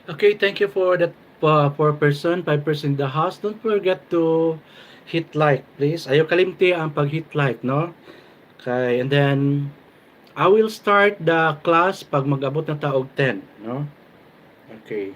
Okay, thank you for that 4%, 5% in the house. Don't forget to hit like, please. Ayaw kalimti ang pag-hit like, no? Okay, and then I will start the class pag mag-abot na taog 10, no? Okay.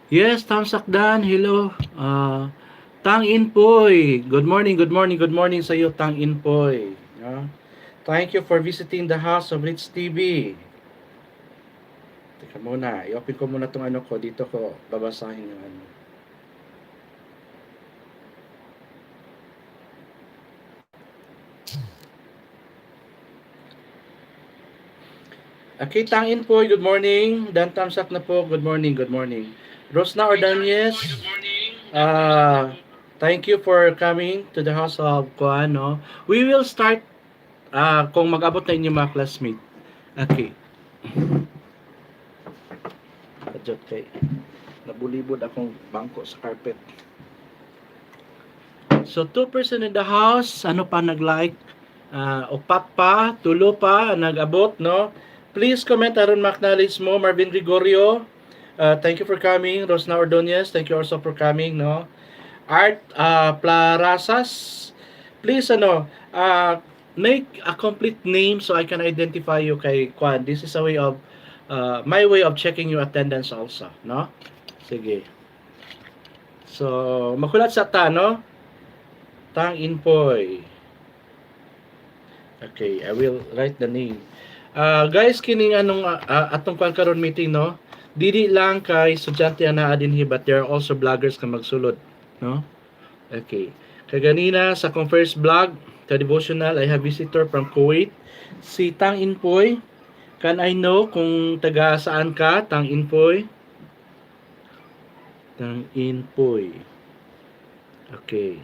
Yes, Tamsakdan, hello. Tang Inpoy. Good morning, good morning, good morning sa iyo, Tang Inpoy. No? Thank you for visiting the house of Rich TV. Teka muna, i-open ko muna tong ano ko. Dito ko babasahin yung ano. Okay, Tangin po, good morning. Dan Tamsak na po, good morning, good morning. Rosna Ordonez, thank you for coming to the house of Kuano. We will start kung mag-abot na inyong mga classmate. Okay. Kadjot kay nabulibod akong bangko sa carpet. So 2% in the house, ano pa nag-like? Upat pa, tulo pa, nag-abot, no? Please comment aron ma-acknowledge mo, Marvin Gregorio. Thank you for coming. Rosna Ordonez, thank you also for coming, no? Art Plarasas, please, make a complete name so I can identify you kay Kwan. This is a way of, my way of checking your attendance also, no? Sige. So, makulat sa ta, no? Tang Inpoy. Okay, I will write the name. Guys, kining anong atong kwan karon meeting, no? Dili lang kay estudyante ana dinhi, but there are also vloggers ka magsulod, no? Okay. Kay ganina sa akong first vlog, the devotional, I have visitor from Kuwait, si Tang Inpoy. Can I know kung taga saan ka, Tang Inpoy? Tang Inpoy. Okay.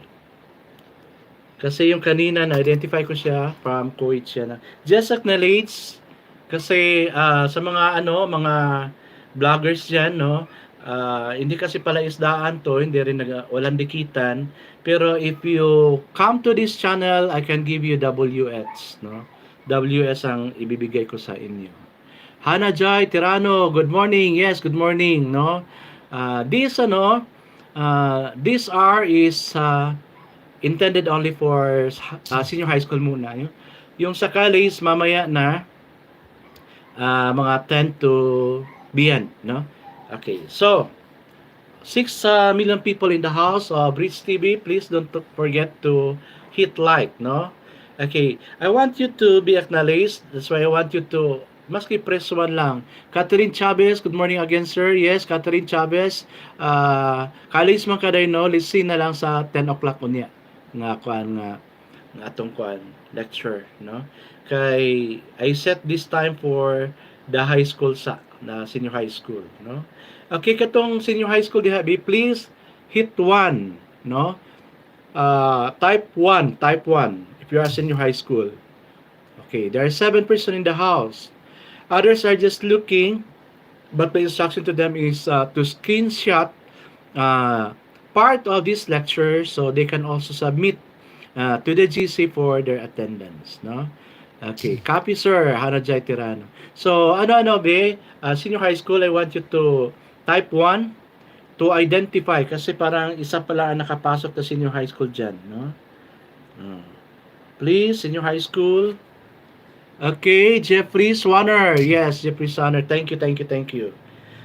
Kasi yung kanina na-identify ko siya from Kuwait siya na. Just acknowledge kasi sa mga mga vloggers diyan, no. Hindi kasi pala isdaan to, hindi rin walang dikitan. Pero if you come to this channel, I can give you WS, no. WS ang ibibigay ko sa inyo. Hana Joy Tirano, good morning. Yes, good morning, no. This R is intended only for senior high school muna. Yung sa college, mamaya na mga 10 to beyond, no? Okay, so 6 million people in the house of Rich TV. Please don't forget to hit like, no? Okay, I want you to be acknowledged. That's why I want you to maski press 1 lang. Catherine Chavez, good morning again, sir. Yes, Catherine Chavez. College man kaday, no? Listen na lang sa 10 o'clock unya nga kuan nga atong kuan lecture, no? Kay I set this time for the high school sa na senior high school, no? Okay, katong senior high school diha, please hit 1, no? Type 1, type 1 if you are senior high school. Okay, there are 7% in the house. Others are just looking, but the instruction to them is to screenshot uh, part of this lecture so they can also submit to the GC for their attendance, no? Okay, copy sir, Hanajay Tirano. So, ano-ano be, senior high school, I want you to type 1 to identify kasi parang isa pala ang nakapasok na senior high school dyan, no? Please, senior high school. Okay, Jeffrey Swanner. Yes, Jeffrey Swanner. Thank you, thank you, thank you.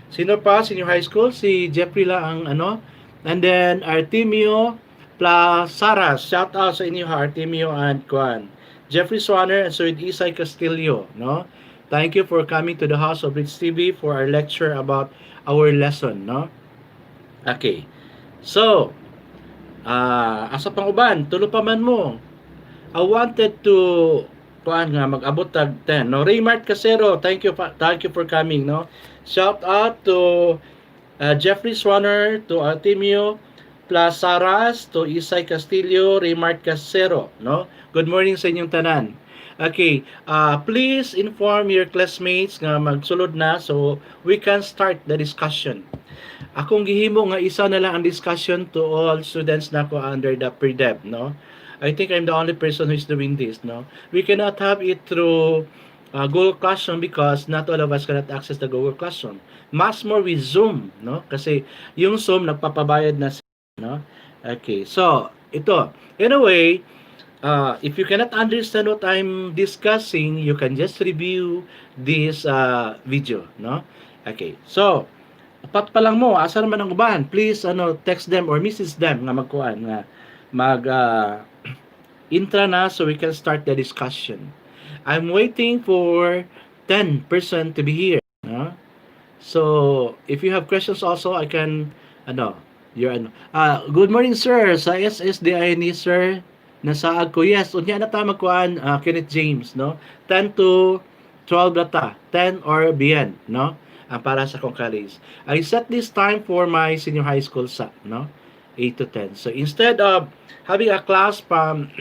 Sino pa? Senior high school? Si Jeffrey lang ang ano. And then, Artemio Plazaras. Shout out sa inyo ha, Artemio and Juan. Jeffrey Swanner and Sir Isay Castillo. No? Thank you for coming to the House of Rich TV for our lecture about our lesson. No? Okay. So, asa pang uban? Tulo pa man mo. I wanted to kuan nga mag-abot tag 10 no. Raymart Casero, thank you for coming no. Shout out to Jeffrey Swanner, to Artemio Plazaras, to Isay Castillo, Raymart Casero no. Good morning sa inyong tanan. Okay, please inform your classmates nga magsulod na so we can start the discussion. Akong gihimo nga isa na lang ang discussion to all students nako under the pre-dev no. I think I'm the only person who is doing this no. We cannot have it through Google Classroom because not all of us cannot access the Google Classroom. Much more with Zoom no kasi yung Zoom nagpapabayad na no. Okay, so ito. Anyway, if you cannot understand what I'm discussing, you can just review this video, no? Okay. So, apat pa lang mo, asa naman ang uban? Please text them or message them nga magkuan nga mag intra na so we can start the discussion. I'm waiting for 10 person to be here, no? So, if you have questions also, I can good morning sir sa SSDI ni sir nasaag ko. Yes, unya na ta magkuan Kenneth James, no? 10 to 12 na ta. 10 or beyond, no? Para sa kong college. I set this time for my senior high school sa, no? 8 to 10. So instead of having a class from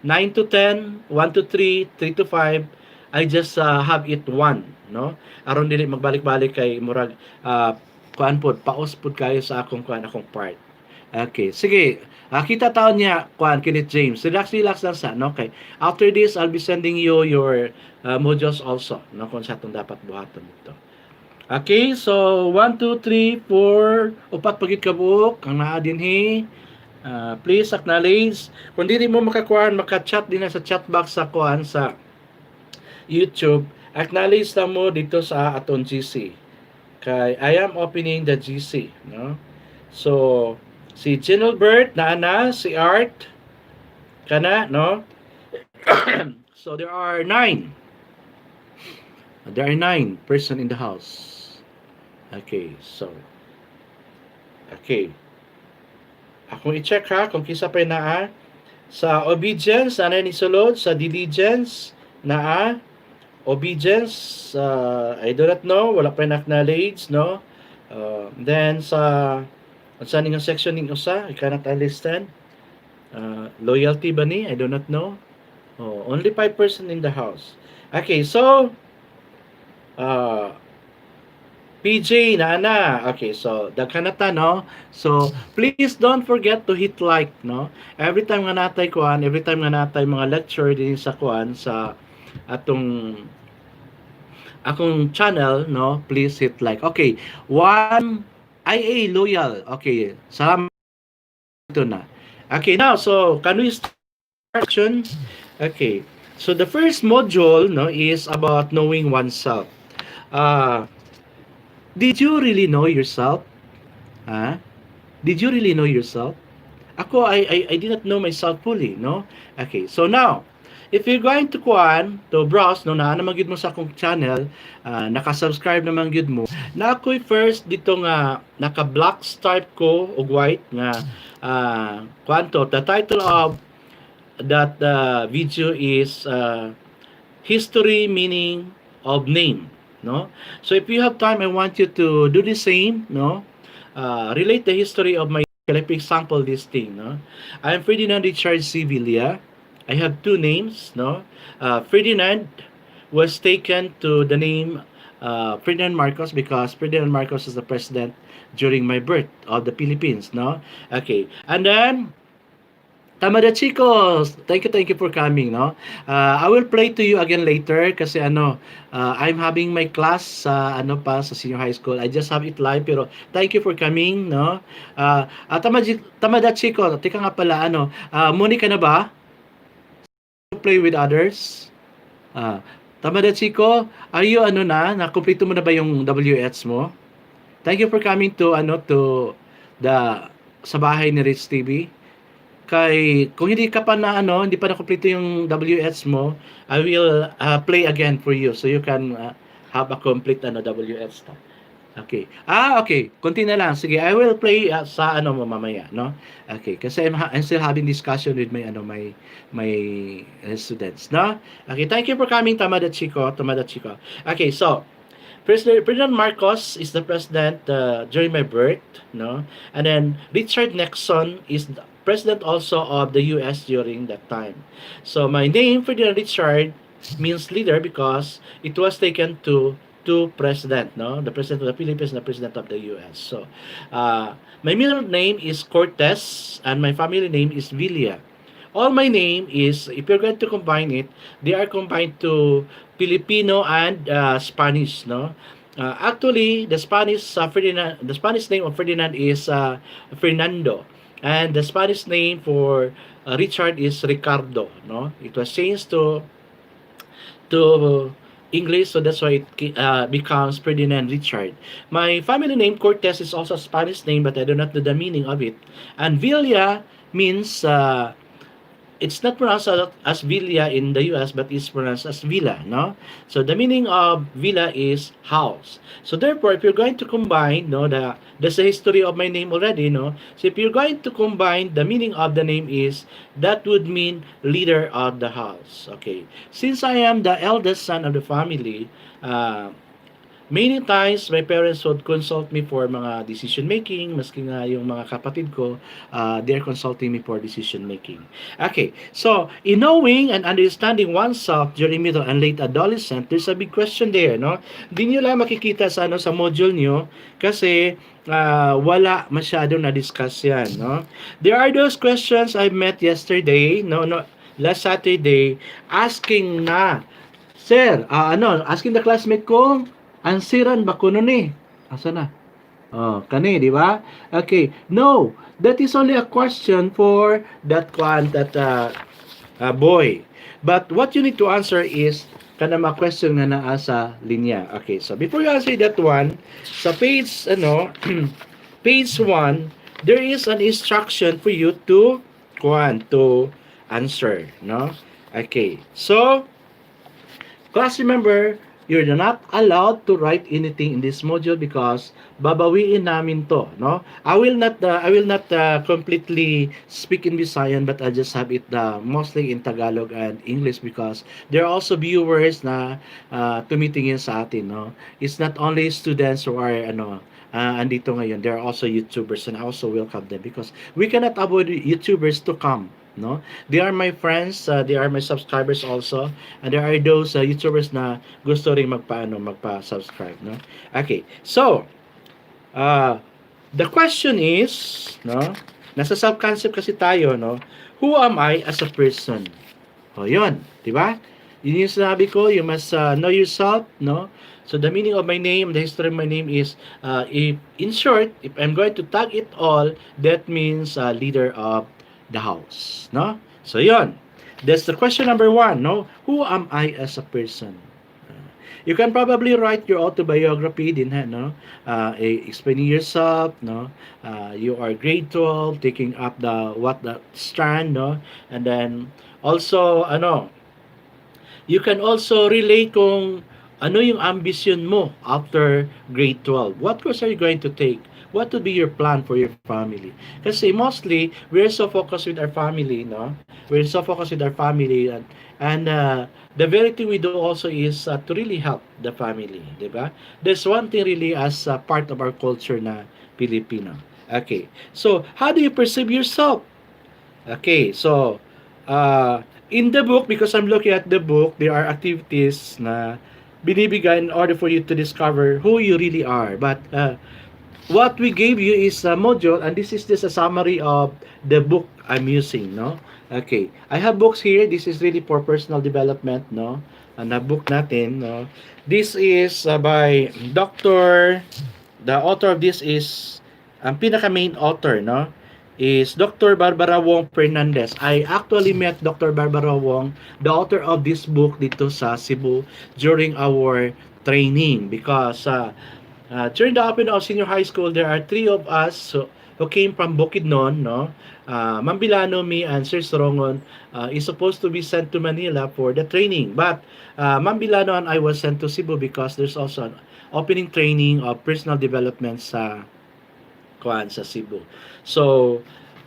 9 to 10, 1 to 3, 3 to 5, I just have it 1, no? Aron dili magbalik-balik kay murag kuan pod, paos pod kayo sa akong part. Okay, sige. Kita taon niya, Kenneth James. Relax lang sa, no? Okay. After this, I'll be sending you your modules also, no? Kung sa itong dapat buhaton ito. Okay, so 1, 2, 3, 4, upat pagit kabuok, ang naa din please acknowledge. Kung di mo maka-chat din na sa chat box sa sa YouTube, acknowledge na mo dito sa aton GC. Kay I am opening the GC, no? So, si Ginelbert, Nana, si Art, kana, no? So, there are 9. There are 9 person in the house. Okay, so. Okay. Akong i-check ha, kung kisa pa naa. Sa obedience, ana ni sulod. Sa diligence, naa. Obedience, I do not know. Wala pa na-acknowledge, no? Then, sa saan yung section ning usa? I cannot understand. Loyalty ba ni? I do not know. Only 5% in the house. Okay, so PJ na. Okay, so daghanata no. So please don't forget to hit like no. Every time nga natay mga lecture din sa sa atong akong channel no, please hit like. Okay, 1 IA loyal. Okay, salamat ito na. Okay, now so can we start action? Okay. So the first module no is about knowing oneself. Did you really know yourself? Did you really know yourself? Ako, I did not know myself fully, no? Okay, so now, if you're going to browse, no, na magid mo sa akong channel, naka-subscribe naman gid mo. Na ako'y first dito nga naka-black stripe ko og white nga the title of that video is history meaning of name, no? So if you have time, I want you to do the same, no? Relate the history of my example this thing, no? I am Ferdinand Richard Sevilla. I have 2 names, no? Ferdinand was taken to the name Ferdinand Marcos because Ferdinand Marcos is the president during my birth of the Philippines, no? Okay, and then Tamada Chicos, thank you for coming, no? I will play to you again later kasi I'm having my class sa sa senior high school. I just have it live pero thank you for coming, no? Tamada Chico, tika nga pala Monica na ba? Play with others. Tamada Chico, are you na-complete mo na ba yung WH mo? Thank you for coming to to sa bahay ni Rich TV. Kay kung hindi ka pa hindi pa na-complete yung WH mo, I will play again for you so you can have a complete WH. Okay. Okay. Konti na lang. Sige, I will play sa ano mo mamaya, no? Okay, kasi I'm still having discussion with my students, no? Okay, thank you for coming, Tamada Chico, Tamada Chico. Okay, so President Marcos is the president during my birth, no? And then Richard Nixon is the president also of the US during that time. So my name, Ferdinand Richard, means leader because it was taken to president, no? The president of the Philippines and the president of the US. So my middle name is Cortez and my family name is Villa. All my name is, if you're going to combine it, they are combined to Filipino and Spanish, no? Actually, the Spanish name of Ferdinand is Fernando, and the Spanish name for Richard is Ricardo, no? It was changed to English, so that's why it becomes Ferdinand Richard. My family name Cortez is also a Spanish name, but I do not know the meaning of it. And Villa means it's not pronounced as Villa in the US, but it's pronounced as Villa, no? So the meaning of Villa is house. So therefore, if you're going to combine, no, there's a history of my name already, no? So if you're going to combine, the meaning of the name is, that would mean leader of the house. Okay. Since I am the eldest son of the family, many times, my parents would consult me for mga decision making, maski nga yung mga kapatid ko, they're consulting me for decision making. Okay, so in knowing and understanding oneself during middle and late adolescent, there's a big question there, no? Hindi nyo lang makikita sa, sa module nyo kasi wala masyadong na-discuss yan, no? There are those questions I met yesterday, last Saturday, asking na, Sir, asking the classmate ko, ansiran ba kuno ni? Asa na? Kani, di ba? Okay. No, that is only a question for that boy. But what you need to answer is kana ma-question nga naa sa linya. Okay, so before you answer that one, sa page page 1, there is an instruction for you to answer, no? Okay. So, class, remember, you're not allowed to write anything in this module because babawiin namin to, no? I will not completely speak in Visayan, but I just have it mostly in Tagalog and English because there are also viewers na tumitingin sa atin, no? It's not only students who are andito ngayon, there are also YouTubers, and I also welcome them because we cannot avoid YouTubers to come, no? They are my friends, they are my subscribers also, and there are those YouTubers na gusto ring magpa-subscribe, no? Okay, so the question is, no, nasa self-concept kasi tayo, no? Who am I as a person? Yun, di ba? Yun yung sinabi ko, you must know yourself, no? So the meaning of my name, the history of my name is, in short, if I'm going to tag it all, that means leader of the house, no? So yon, that's the question number 1, no? Who am I as a person? You can probably write your autobiography din, no? Explaining yourself, no? You are grade 12, taking up the strand, no? And then also you can also relate kung ano yung ambition mo after grade 12. What course are you going to take? What would be your plan for your family? Kasi mostly, we're so focused with our family, no? We're so focused with our family, and the very thing we do also is to really help the family, di ba? There's one thing really as part of our culture na Filipino. Okay, so how do you perceive yourself? Okay, so in the book, because I'm looking at the book, there are activities na binibigay in order for you to discover who you really are. But what we gave you is a module, and this is just a summary of the book I'm using, no? Okay, I have books here. This is really for personal development, no? Na book natin, no? This is by the author of this is, ang pinaka main author, no? Is Dr. Barbara Wong Fernandez. I actually met Dr. Barbara Wong, the author of this book, dito sa Cebu during our training because during the opening of senior high school, there are 3 of us who came from Bukidnon, no? Mambilano, me, and Sir Sorongon is supposed to be sent to Manila for the training. But Mambilano and I was sent to Cebu because there's also an opening training of personal development sa sa Cebu. So,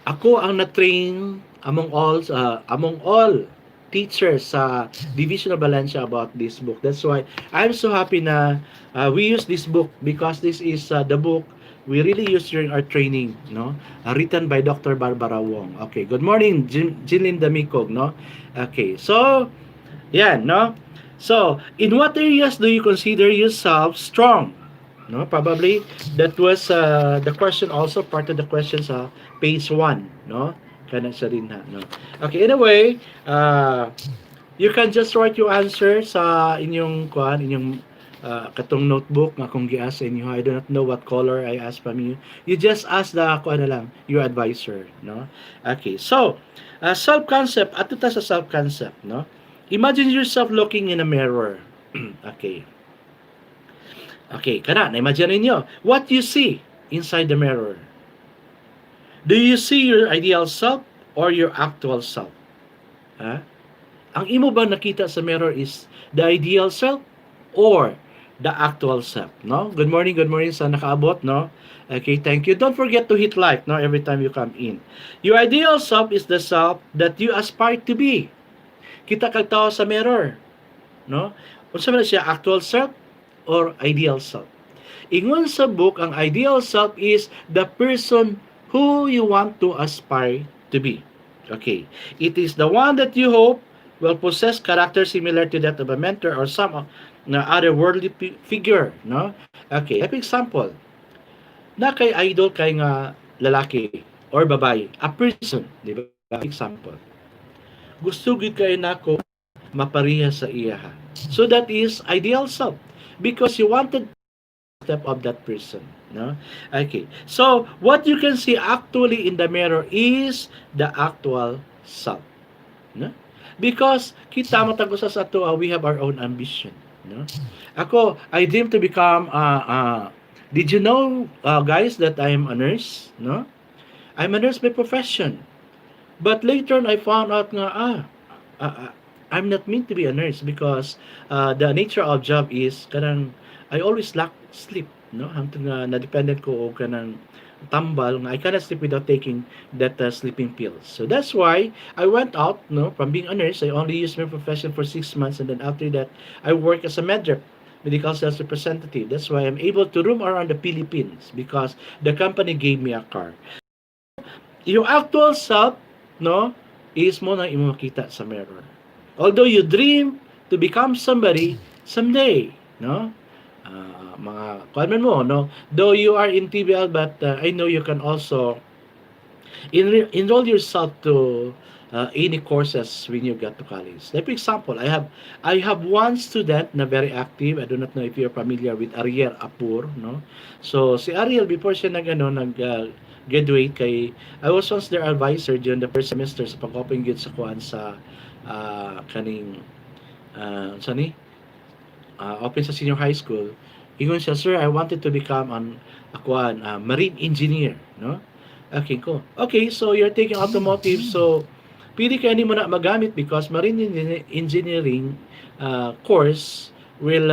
ako ang na-train among all teachers sa Division of Valencia about this book. That's why I'm so happy na we use this book because this is the book we really use during our training, no? Written by Dr. Barbara Wong. Okay, good morning, Jinlin Damikog, no? Okay, so, yan, no? So, in what areas do you consider yourself strong? No, probably that was the question, also part of the question sa page 1, no? Kana sa rin na, no? Okay, anyway, you can just write your answer sa inyong katong notebook nga kung gias sa inyo. I do not know what color I ask from you. You just ask the your advisor, no? Okay, so self-concept, ato ta sa self-concept, no? Imagine yourself looking in a mirror. Okay. Okay, kana, na-imagine ninyo. What you see inside the mirror? Do you see your ideal self or your actual self? Ha? Ang imo ba nakita sa mirror is the ideal self or the actual self, no? Good morning sa nakaabot, no? Okay, thank you. Don't forget to hit like, no, every time you come in. Your ideal self is the self that you aspire to be. Kita kag tao sa mirror, no? Unsa man siya, actual self or ideal self? Ingon sa book, ang ideal self is the person who you want to aspire to be. Okay. It is the one that you hope will possess character similar to that of a mentor or some other worldly figure, no? Okay. Like example, na kay idol kay nga lalaki or babae, a person, di ba? Example. Gusto gid kay nako mapariha sa iya. So that is ideal self because you wanted step of that person, no? Okay, so what you can see actually in the mirror is the actual self, no? Because kita matagos sa ato, we have our own ambition, no? Ako, I dream to become did you know, guys, that I am a nurse, no? I'm a nurse by profession, but later on I found out nga I'm not meant to be a nurse because the nature of job is kanang I always lack sleep, no? Hangtod nga na-dependent ko og kanang tambal nga I cannot sleep without taking that sleeping pills. So that's why I went out, no, from being a nurse. I only used my profession for 6 months, and then after that I work as a medrep, medical sales representative. That's why I'm able to roam around the Philippines because the company gave me a car. Your actual self, no, is mo na imo makita sa mirror. Although you dream to become somebody someday, no? Mga kuan mo, no? Though you are in TBL, but I know you can also enroll yourself to any courses when you get to college. Like for example, I have one student na very active. I do not know if you're familiar with Ariel Apur, no? So si Ariel, before siya graduate kay I was once their advisor during the first semester sa pag-open gyud sa kuan sa kaning open sa senior high school. Ingon siya, sir, I wanted to become a marine engineer, no? Okay ko. Okay, so you're taking automotive, so pili ka ni mo na magamit because marine engineering course will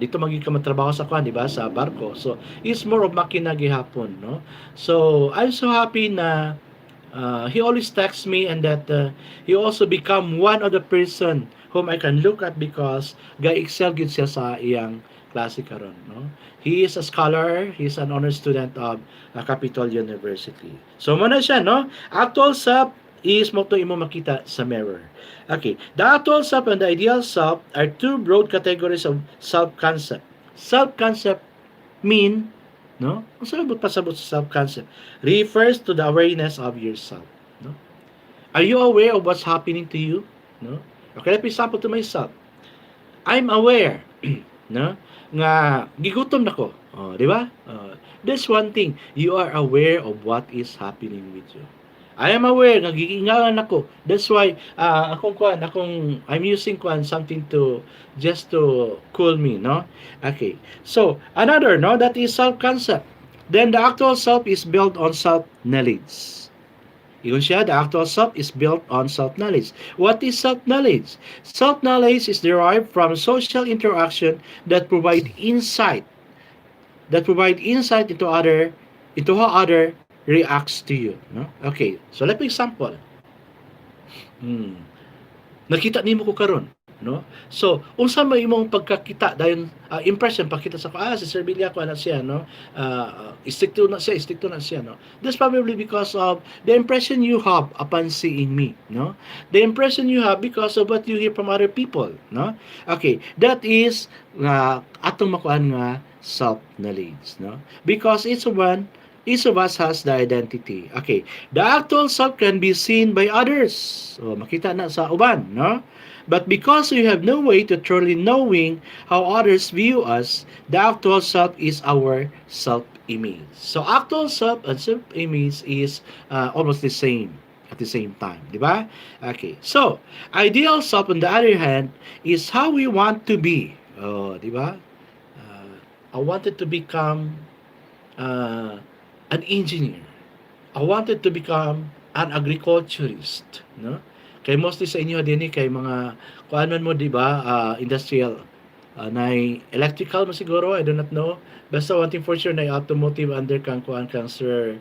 dito magiging ka matrabaho sa di ba, sa barko. So it's more of makina gihapon, no? So I'm so happy na he always texts me and that he also become one of the person whom I can look at because ga-excel gid siya sa iyang klase karon, no? He is a scholar, he is an honor student of Capitol University. So mo na siya, no? Actual self is mo to imo makita sa mirror. Okay, the actual self and the ideal self are two broad categories of self-concept. Self-concept mean, no? Kung saan pasabot sa self-concept, refers to the awareness of yourself, no? Are you aware of what's happening to you, no? Okay, for example, to myself, I'm aware, no, nga gigutom nako. Oh, di ba? That's one thing. You are aware of what is happening with you. I am aware nga gigingalan ako. That's why I'm using something to just to cool me, no? Okay. So, another, no, that is self-concept. Then the actual self is built on self-knowledge. Yun siya, the actual self is built on self-knowledge. What is self-knowledge? Self-knowledge is derived from social interaction that provide insight into how other reacts to you. No? Okay, so let me example. Hmm. Nakita nimo ko karon, no? So unsa may imong pagkakita dayon impression pakita sa ko si Sir Billy ako ana siya, no? Istikto na siya, no? That's probably because of the impression you have upon seeing me, no? The impression you have because of what you hear from other people, no? Okay, that is atong makuan nga self knowledge, no? Because each of us has the identity. Okay, the actual self can be seen by others. So, makita na sa uban, no? But because we have no way to truly knowing how others view us, the actual self is our self-image. So, actual self and self-image is almost the same at the same time, di ba? Okay, so, ideal self on the other hand is how we want to be. Oh, di ba? I wanted to become an engineer. I wanted to become an agriculturist, no? Kay mostly sa inyo din kay mga kuanon mo di ba industrial na electrical mo siguro, I do not know. Basta one thing for sure na automotive under kang kuan kang Sir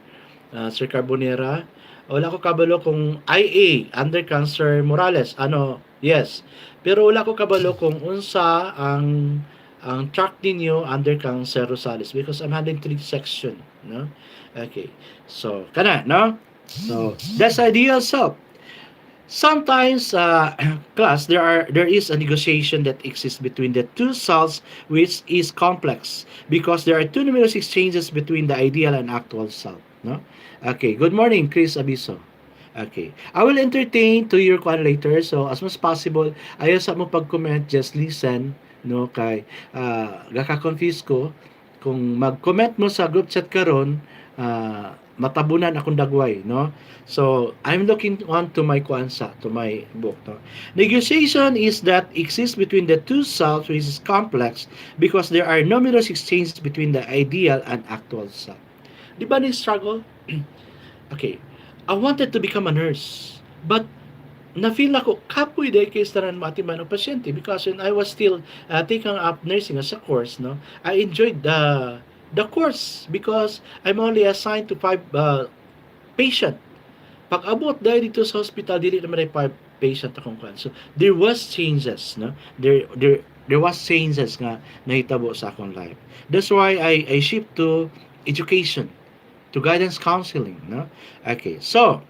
Carbonera. Wala ko kabalo kung IA under kang Sir Morales. Ano, yes. Pero wala ko kabalo kung unsa ang track ninyo under kang Sir Rosales because I'm handling 3 section, no? Okay. So, kana, no? So, that's ideal self. Sometimes, class, there is a negotiation that exists between the two selves, which is complex because there are two numerous exchanges between the ideal and actual self. No? Okay. Good morning, Chris Abiso. Okay. I will entertain to your kwan later. So, as much as possible, ayaw sa mo pag-comment, just listen. No? Kay, gaka-confuse ko. Kung mag-comment mo sa group chat karon, matabunan akong dagway, no? So, I'm looking on to my kuansa, to my book, no? Negotiation is that exists between the two selves, which is complex because there are numerous exchanges between the ideal and actual self. Di ba ni struggle? Okay. I wanted to become a nurse, but na-feel ako kapoy dahil kay tanan matiman ng pasyente because when I was still taking up nursing as a course, no, I enjoyed the course because I'm only assigned to 5 patient. Pag abot dahil dito sa hospital, dili naman ay 5 patient akong kwan. So, there was changes, no? There was changes nga nahitabo sa akong life. That's why I shift to education, to guidance counseling, no? Okay, so,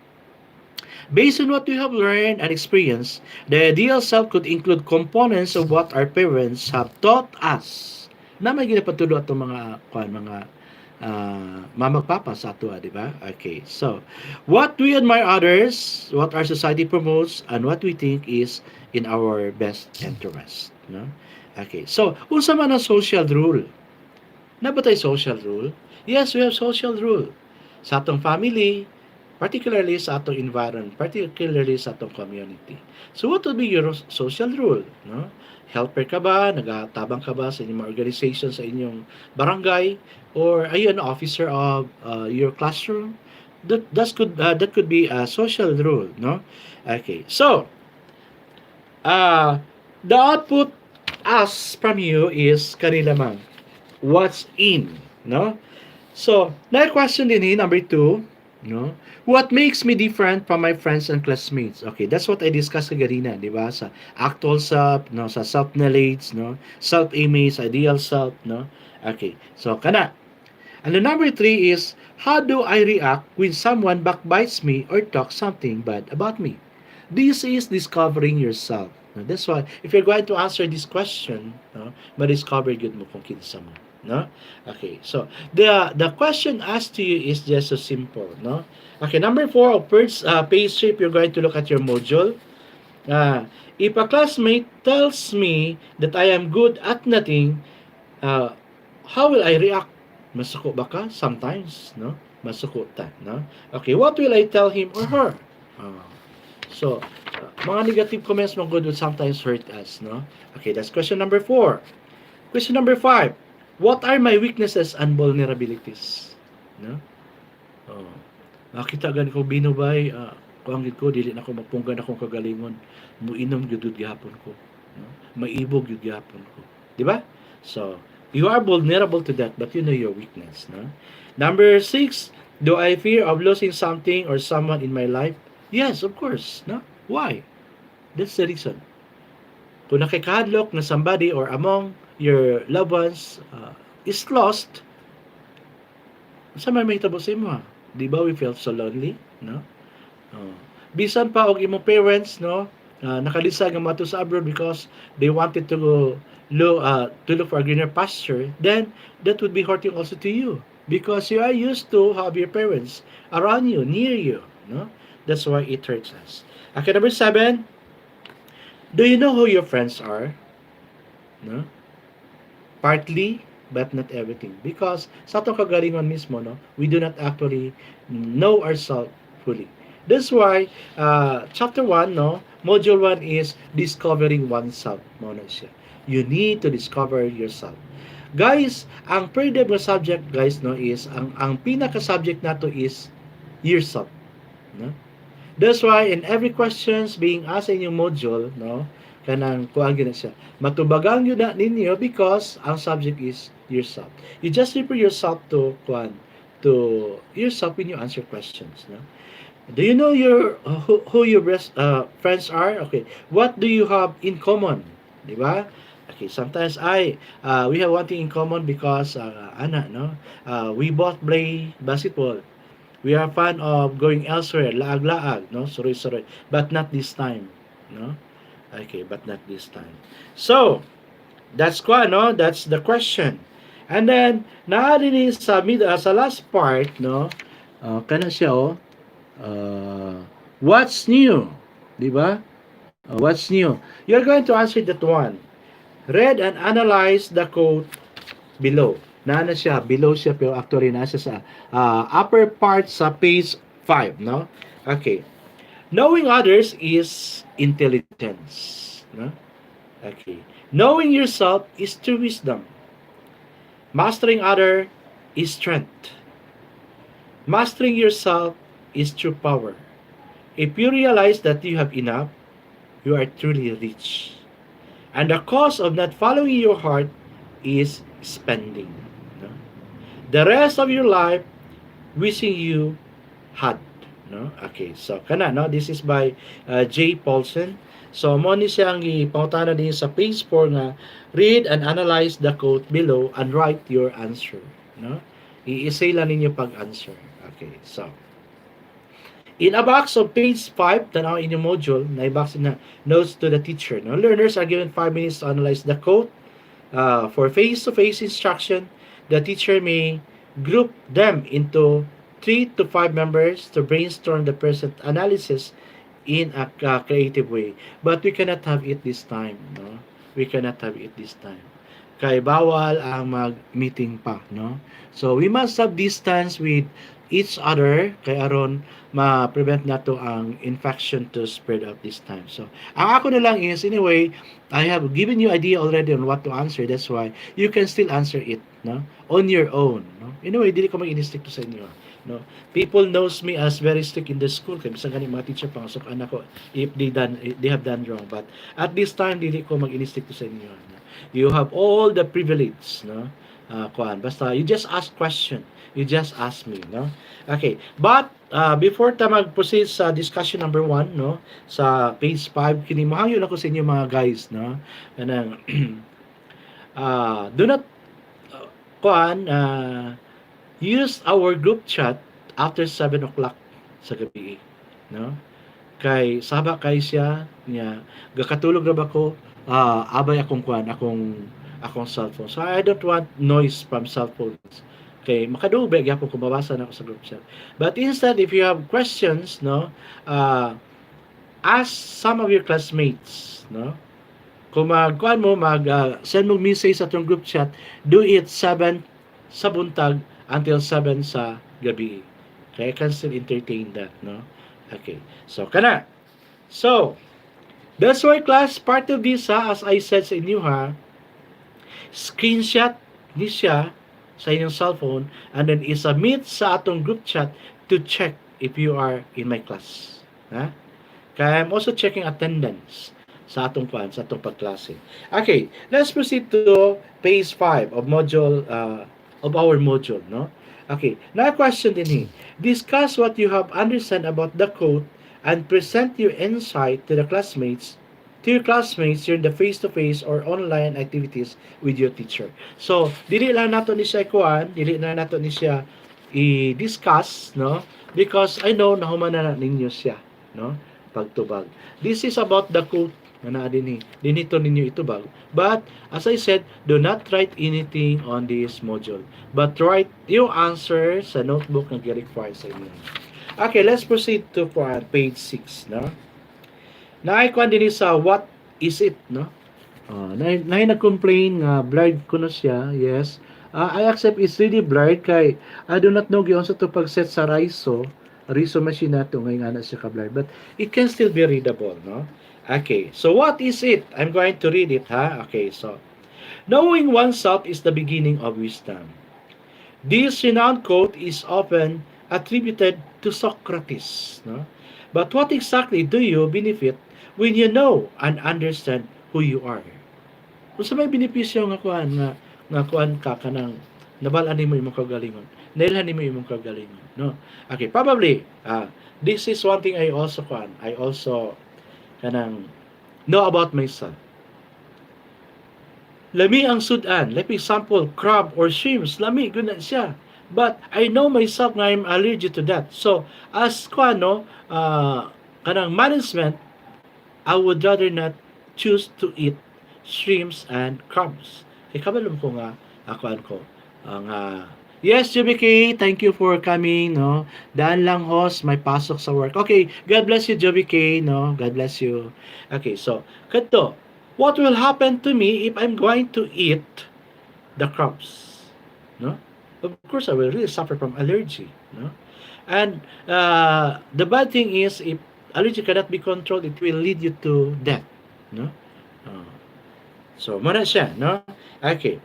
based on what we have learned and experienced, the ideal self could include components of what our parents have taught us na may ginapatulo ato mga mamagpapa sa ato, di ba? Okay, so what we admire others, what our society promotes, and what we think is in our best interest, no? Okay, so unsa man ang social rule? Na ba tayo social rule? Yes, we have social rule sa atong family, particularly sa atong environment, particularly sa atong community. So what would be your social rule, no? Helper ka ba? Nagatabang ka ba sa inyong organization sa inyong barangay? Or are you an officer of your classroom? That could be a social rule, no? Okay. So, the output asked from you is kanila man. What's in, no? So, na question din number 2, no? What makes me different from my friends and classmates? Okay, that's what I discussed kanina, di ba? Sa actual self, no, sa self-knowledge, no, self-image, ideal self, no. Okay, so kana. And the number 3 is how do I react when someone backbites me or talks something bad about me? This is discovering yourself. No? That's why if you're going to answer this question, no, ma-discover good mo kung kinsa mo, no? Okay, so the question asked to you is just so simple, no? Okay, number 4 of page 3, you're going to look at your module. If a classmate tells me that I am good at nothing, how will I react? Masuko ba ka? Sometimes, no? Masuko ta, no? Okay, what will I tell him or her? So, mga negative comments mga good will sometimes hurt us, no? Okay, that's question number 4. Question number 5. What are my weaknesses and vulnerabilities? no? Oh. Nakita gani ko binubay, kuang gid ko dili na ko magpunggan akong kagalingon. Muinom gyud gyapon ko, no? Maibog gyud gyapon ko. Di ba? So, you are vulnerable to that, but you know your weakness, no? Number 6, do I fear of losing something or someone in my life? Yes, of course, no? Why? That's the reason. Kung nakikahadlok na somebody or among your loved ones is lost, sa may mahitabo sa imo, ha? Di ba we felt so lonely, no? Oh. Bisan pa og imong parents, no, nakalisag nga mato sa abroad because they wanted to look for a greener pasture, then that would be hurting also to you because you are used to have your parents around you, near you, no? That's why it hurts us. Okay, number 7, do you know who your friends are? No? Partly, but not everything. Because sa atong kagalingon mismo, no, we do not actually know ourselves fully. That's why, chapter 1, no, module 1 is discovering oneself. Muna siya. You need to discover yourself. Guys, ang per-dev na subject, guys, no, is, ang pinaka-subject nato is yourself. No? That's why in every questions being asked in yung module, no, kanang kuan gyud na siya. Matubagang yun na ninyo because ang subject is yourself. You just refer yourself to kuan to yourself when you answer questions, no. Do you know your who your friends are? Okay. What do you have in common? Di ba? Okay, sometimes we have one thing in common because ana no. We both play basketball. We are fan of going elsewhere, laag-laag, no? Suroy-suroy. But not this time, no? Okay, but not this time. So, that's kwa, no? That's the question. And then, naadini sa last part, no? Kana siya, what's new? Di ba? What's new? You're going to answer that one. Read and analyze the quote below. Na siya, below siya, pero actually nasa sa upper part sa page 5, no? Okay. Knowing others is intelligence, no? Okay. Knowing yourself is true wisdom. Mastering other is strength. Mastering yourself is true power. If you realize that you have enough, you are truly rich. And the cost of not following your heart is spending. No? The rest of your life wishing you had. No? Okay, so kana, no? This is by J. Paulson. So, mo ni siyang ipangutana din sa page 4 nga, read and analyze the quote below and write your answer. No? I-essay lang ninyo pag-answer. Okay, so. In a box of page 5, tanaw in yung module, na i-box na notes to the teacher. No? Learners are given 5 minutes to analyze the quote. For face-to-face instruction, the teacher may group them into 3 to 5 members to brainstorm the present analysis in a creative way. But we cannot have it this time. No? We cannot have it this time. Kay bawal ang mag-meeting pa. No? So, we must have distance with each other kay aron ma-prevent nato ang infection to spread out this time. So, ang ako na lang is, anyway, I have given you idea already on what to answer. That's why you can still answer it, no? On your own, no? Anyway, dili ko mag-in-stick to sa inyo, no? People knows me as very strict in the school kay bisan gani mga teacher pangasok anak ko if they have done wrong. But at this time dili ko mag-in-stick to sa inyo, no? You have all the privilege, no? Basta you just ask question. You just ask me, no? Okay. But before ta mag-proceed sa discussion number 1, no? Sa page 5, kini mahangyo na ko sa inyo mga guys, no? Kanang do not use our group chat after 7 o'clock sa gabi, no? Kay saba kay siya niya gakatulog ra ba ko abay akong cellphone. So I don't want noise from cellphones. Okay, makadubeg yapon kung mabasa na ako sa group chat. But instead, if you have questions, no, ask some of your classmates, no. Kung send mo message sa atong group chat, do it 7 sa buntag until 7 sa gabi. Okay, I can still entertain that, no. Okay, so kana. So, that's why class, part of this, as I said sa inyo, screenshot ni siya sa inyong cellphone and then i-submit sa atong group chat to check if you are in my class. Ha? Kaya I'm also checking attendance sa atong kwan, sa atong pagklase. Okay, let's proceed to page 5 of module of our module, no? Okay, now question din here. Discuss what you have understand about the code and present your insight to your classmates during the face-to-face or online activities with your teacher. So, dili lang nato ni siya kuan, dili na nato ni siya i-discuss, no? Because I know nahuman na ninyo siya, no? Pagtubag. This is about the code na din dinito ninyo itubag. But as I said, do not write anything on this module, but write your answer sa notebook na gi-require sa inyo. Okay, let's proceed to page 6, no? Naikuan din sa what is it, no? Na nag-complain nga blurred ko na siya. Yes. I accept it's really blurred kay I do not know giyon sa to pag-set sa RISO machine nato ngay nga na siya ka-blurred, but it can still be readable, no? Okay, so what is it? I'm going to read it, ha? Okay, so knowing oneself is the beginning of wisdom. This renowned quote is often attributed to Socrates, no? But what exactly do you benefit when you know and understand who you are? Kung sa may benepisyo nga kuan ka kanang nabalaan nimo imong kagalingon, nailhan nimo imong kagalingon, no? Okay, probably this is one thing I also kanang know about myself. Lami ang sudan, like example, crab or shrimps, lami gud na siya. But I know myself nga I'm allergic to that. So as kanang management, I would rather not choose to eat shrimps and crabs. Kaya kabalom ko nga ang yes, JBK, thank you for coming, no? Daan lang host, may pasok sa work. Okay, God bless you, JBK, no? God bless you. Okay, so, kato, what will happen to me if I'm going to eat the crabs? No? Of course, I will really suffer from allergy, no? And the bad thing is, if allergy cannot be controlled, it will lead you to death, no? So, muna siya, no? Okay.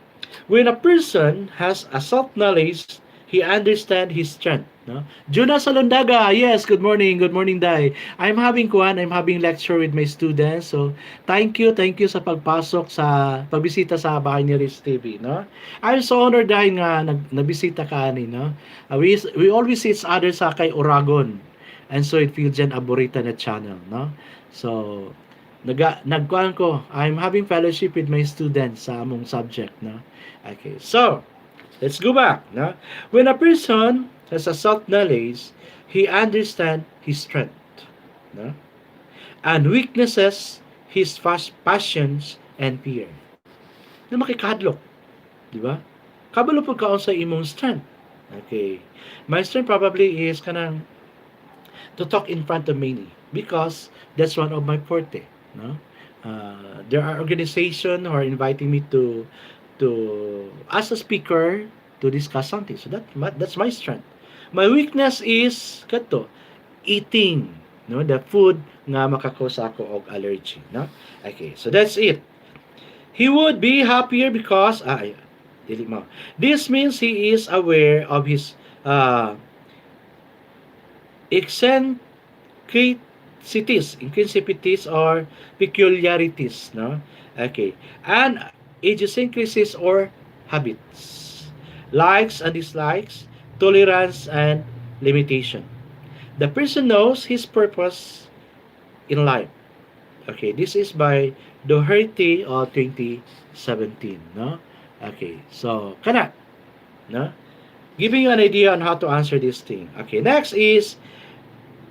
When a person has a self-knowledge, he understands his strength. No? Juna Salondaga, yes, good morning, Dai. I'm having lecture with my students. So, thank you sa pagpasok sa pagbisita sa bahay ni Riz TV, no? I'm so honored dahil nga nabisita ka ani, no? We always see each other sa kay Oragon. And so it feels dyan aborita na channel, no? So, nagkuhan ko, I'm having fellowship with my students sa among subject, no? Okay, so let's go back, no? When a person has a self-knowledge, he understands his strength, no? And weaknesses, his passions and fear. Na makikadlok, di ba? Kabalo pag kaon sa imong strength. Okay, my strength probably is kanang to talk in front of many because that's one of my forte. No, there are organizations who are inviting me to as a speaker to discuss something. So that's my strength. My weakness is kato eating, no, the food nga makakos ako og allergy, no. Okay, so that's it. He would be happier because dili mo. This means he is aware of his eccentricities or peculiarities, no? Okay. And idiosyncrasies or habits. Likes and dislikes, tolerance and limitation. The person knows his purpose in life. Okay, this is by Doherty of 2017, no? Okay, so kana, no? Giving you an idea on how to answer this thing. Okay, next is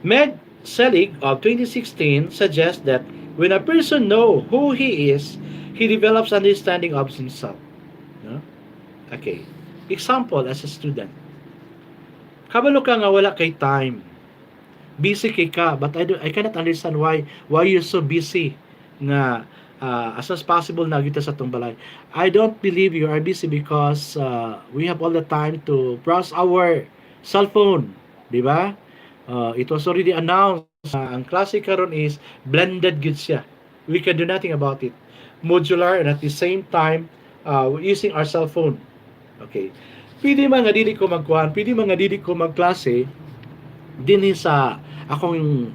Meg Selig of 2016 suggests that when a person knows who he is, he develops understanding of himself. No? Okay. Example, as a student. Kabalo ka nga wala kay time. Busy kay ka, but I cannot understand why you're so busy nga as much as possible na kita sa tong balay. I don't believe you are busy because we have all the time to browse our cell phone, di ba? It was already announced ang klase karon is blended good siya. We can do nothing about it. Modular and at the same time using our cell phone. Okay. Pwede man nga dili ko magkuhan, pwede man nga dili ko magklase dinhi sa akong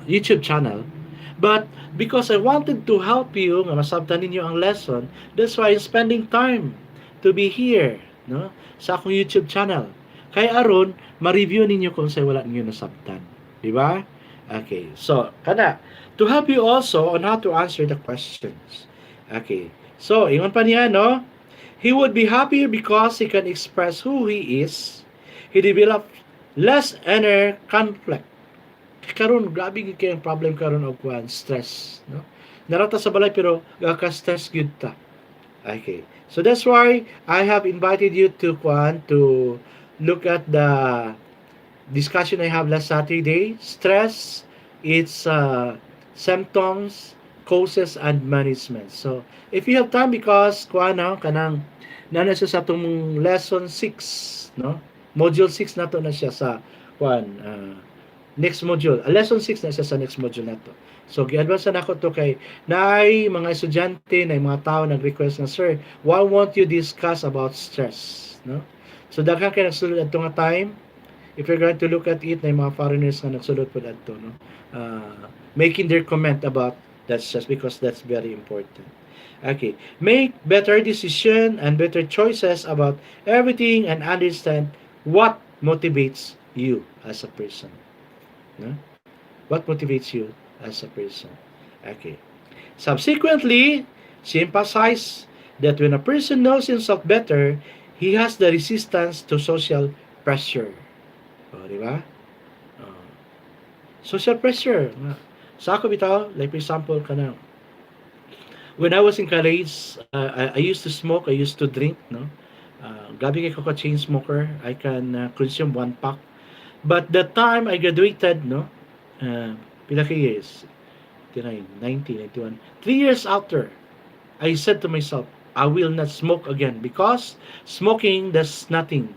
YouTube channel. But because I wanted to help you nga masabtan ninyo ang lesson, that's why I'm spending time to be here, no? Sa akong YouTube channel. Kay aron ma-review ninyo kung say wala ninyo nasabtan. Di ba? Okay. So, kana to help you also on how to answer the questions. Okay. So, ingon pa niya, no? He would be happier because he can express who he is. He developed less inner conflict. Karon grabe gid kay ang problem karon og kuan stress, no? Narata sa balay pero gaka stress gyud ta. Okay. So that's why I have invited you to kuan to look at the discussion I have last Saturday. Stress, its symptoms, causes and management. So if you have time because kuan no kanang nana siya sa atong lesson 6, no? Module 6 nato na siya sa kuan next module. Lesson 6 na siya sa next module na to. So, gi-advance na ako to kay naay mga estudyante, naay mga tao nag-request na, Sir, why won't you discuss about stress? No? So, daghan kayo nagsulod ato nga time. If you're going to look at it, naay mga foreigners nga nagsulod po ato, no? Making their comment about that stress because that's very important. Okay. Make better decision and better choices about everything and understand what motivates you as a person. No? What motivates you as a person? Okay. Subsequently, she emphasized that when a person knows himself better, he has the resistance to social pressure. O, di ba? Social pressure. Sa ako bitaw, like for example, kanang when I was in college, I used to smoke, I used to drink, no? Gabi kay ko chain smoker, I can consume 1 pack. But the time I graduated, no, pila ka years, 90, 91, 3 years after, I said to myself, I will not smoke again because smoking does nothing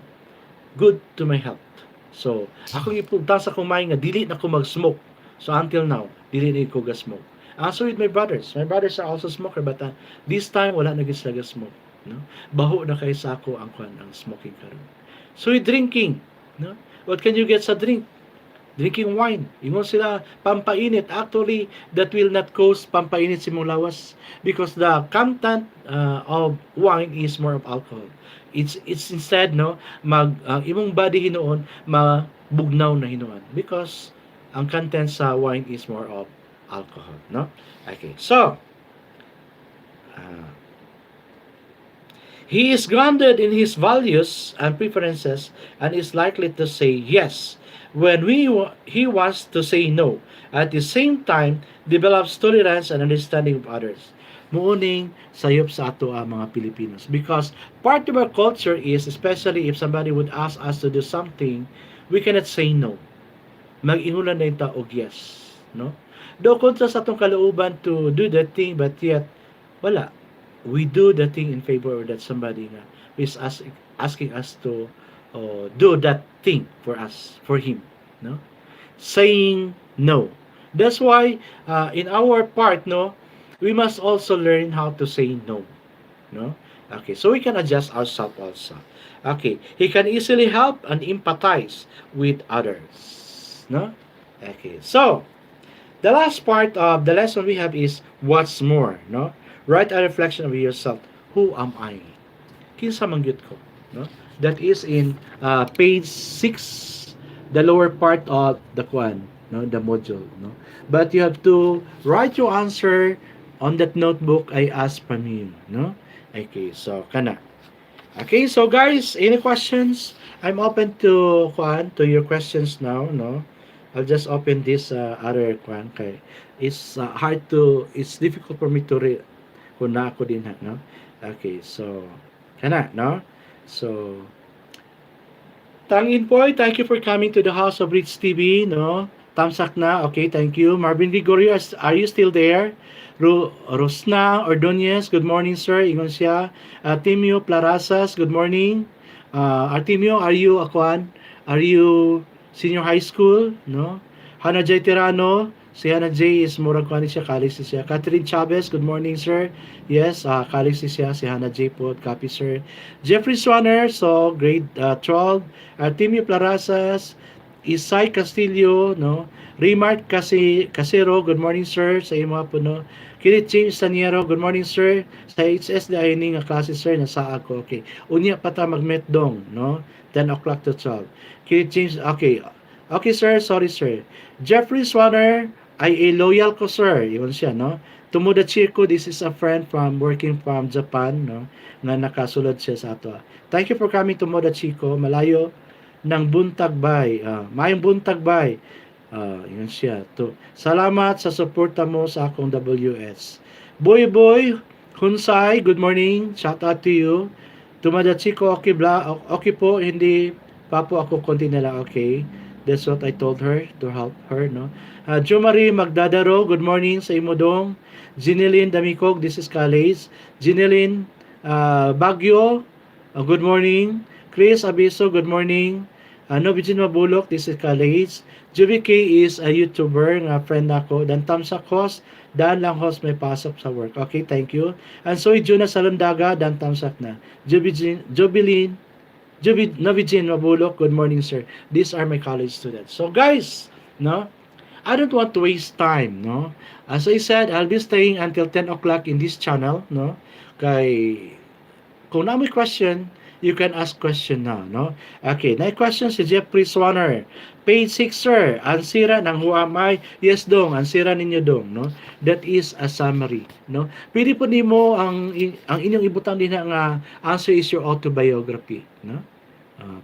good to my health. So, akong ipunta sa kumay nga, dili na ko mag-smoke. So, until now, dili na ko ga-smoke. Also with my brothers. My brothers are also smoker, but this time, wala na gis smoke. No? Baho na kay sa ako ang smoking karon. So, drinking, no? What can you get sa drink? Drinking wine. Ingon sila, pampainit. Actually, that will not cause pampainit sa imong lawas because the content of wine is more of alcohol. It's instead, no, imong body hinuon, mabugnaw na hinuon because ang content sa wine is more of alcohol, no? Okay. So, he is grounded in his values and preferences and is likely to say yes when he wants to say no. At the same time, develops tolerance and understanding of others. Muuning sayop sa ato ang mga Pilipinos. Because part of our culture is, especially if somebody would ask us to do something, we cannot say no. Mag-ingulan na yung taog yes. No? Do kontra sa atong kalooban to do that thing, but yet, wala. We do the thing in favor of that somebody na is asking us to do that thing for us, for him, no? Saying no. That's why in our part, no, we must also learn how to say no, no? Okay, so we can adjust ourselves also. Okay, he can easily help and empathize with others, no? Okay, so the last part of the lesson we have is what's more, no? Write a reflection of yourself. Who am I? Kinsa mangyud ko, no? That is in page 6, the lower part of the kwan, no, the module, no. But you have to write your answer on that notebook I asked from you, no. Okay, so kana. Okay, so guys, any questions? I'm open to kwan to your questions now, no. I'll just open this other kwan kay it's hard to, it's difficult for me to read kung na ako din ha, no? Okay, so kana, no? So Tangin Poy, thank you for coming to the House of Rich TV, no? Tamsak na, okay, thank you. Marvin Gregorio, are you still there? Rosna Ordonez, good morning, sir. Ingon siya. Artemio Plarasas, good morning. Artemio, are you akwan? Are you senior high school? No? Hana Jay Tirano, Si Hannah J is murag ko siya, college siya. Catherine Chavez, good morning, sir. Yes, college siya. Si Hannah J po, copy, sir. Jeffrey Swanner, so grade 12. Artemio Plarazas, Isay Castillo, no? Remark Casero, good morning, sir. Sa imo po, no? Kirit James Saniero, good morning, sir. Sa HSD ini nga klase, sir, nasa ako. Okay. Unya pa ta mag-met dong, no? 10 o'clock to 12. Kirit James, okay. Okay, sir. Sorry, sir. Jeffrey Swanner, ay a loyal ko, sir. Yun siya, no? Tumuda Chico, this is a friend from working from Japan, no? Na nakasulod siya sa ato. Thank you for coming to Moda Chico. Malayo ng buntag bay. Mayong buntag bay. Yun siya. Salamat sa suporta mo sa akong WS. Boy Boy, Hunsay, good morning. Shout out to you. Tumada Chico, okay, okay po. Hindi pa po ako konti na lang, okay. That's what I told her to help her, no? Jo Marie Magdadaro, good morning sa imodong. Ginelyn Damicog, this is college. Ginelyn Bagyo, good morning. Chris Abiso, good morning. Novijin Mabulok, this is college. Juby K is a YouTuber, nga friend ako. Dan Tamsa Kos, daan lang host may pasok sa work. Okay, thank you. And so, Juna Salondaga, dan Tamsak na. Novijin Mabulok, good morning, sir. These are my college students. So, guys, no, I don't want to waste time, no. As I said, I'll be staying until 10 o'clock in this channel, no. Kay, kung na may question, you can ask question now, no? Okay, na question si Jeffrey Swanner. Page 6, sir. Ansira ng who am I? Yes, dong. Ansira ninyo, dong, no? That is a summary, no? Pwede po nimo ang inyong ibutang din nga answer is your autobiography, no?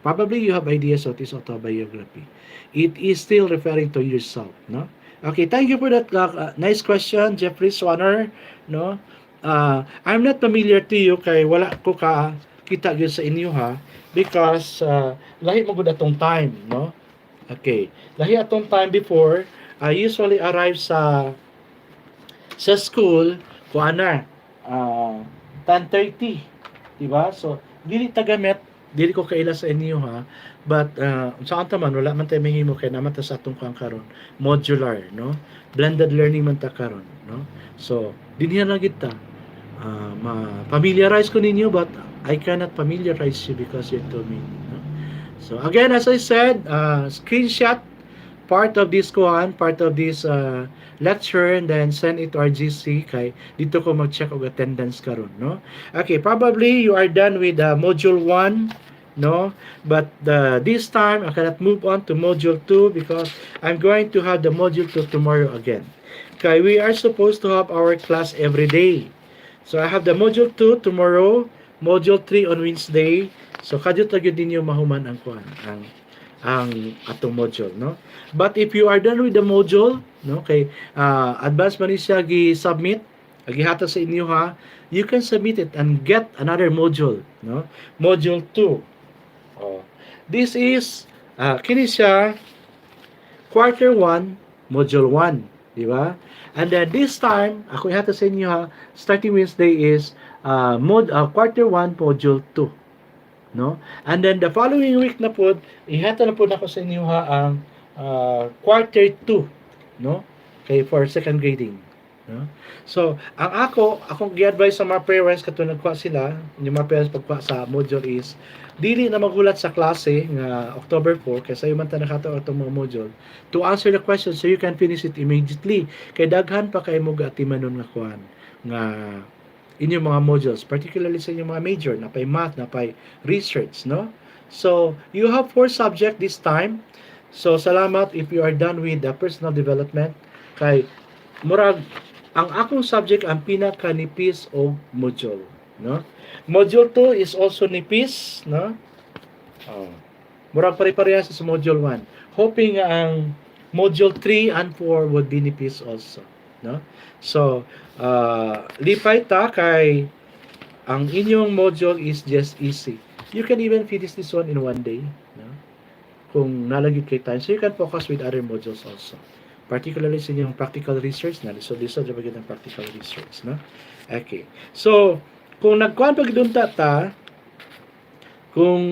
Probably you have ideas of this autobiography. It is still referring to yourself, no? Okay, thank you for that nice question, Jeffrey Swanner, no? I'm not familiar to you kay wala ko ka kita gyud sa inyo ha because lahi mo gud atong time, no? Okay, lahi atong time before I usually arrive sa school ko ana 10:30, di ba? So dili tagamet, dili ko kaila sa inyo ha, but saan ta man wala man tay mahimo kay naman ta sa atong karon modular, no? Blended learning man ta karon, no? So dinhi lang kita ma-familiarize ko ninyo, but I cannot familiarize you because you're too many, no? So again, as I said, screenshot part of this lecture and then send it to our GC kay dito ko mag-check og attendance karon, no? Okay, probably you are done with module 1, no? But this time I cannot move on to module 2 because I'm going to have the module 2 tomorrow again. Okay, we are supposed to have our class every day. So I have the module 2 tomorrow, module 3 on Wednesday. So kadyo gyud ninyo mahuman ang kuan, ang atong module, no? But if you are done with the module, no, kay advance man siya gi-submit, gihatag sa inyo ha, you can submit it and get another module, no? Module 2. This is kini siya quarter 1, module 1, di ba? And then this time, ako ihatag sa inyo ha, starting Wednesday is quarter 1, module 2. No? And then the following week na po, ihatag na po nako sa inyo ha ang quarter 2, no? Okay, for second grading. No? So, akong gi-advise sa mga parents katong nagkuha sila, yung mga parents pagkuha sa module is dili na magulat sa klase nga October 4 kay sayo man ta nakataw atong mga module to answer the question so you can finish it immediately kay daghan pa kay mo gatimanon nga kuan nga inyong mga modules, particularly sa inyong mga major na pay math, na pay research, no? So you have 4 subject this time. So salamat if you are done with the personal development kay murag ang akong subject ang pinakanipis og module, no? Module 2 is also nipis, no? Murag pare-parehas sa module 1. Hoping ang module 3 and 4 would be nipis also, no? So, lipay ta kay ang inyong module is just easy. You can even finish this one in one day, no? Kung nalagid kay time. So you can focus with other modules also. Particularly sa inyong practical research na. So this is the practical research, no? Okay. So, kung nagkuhan pagdunta ta, kung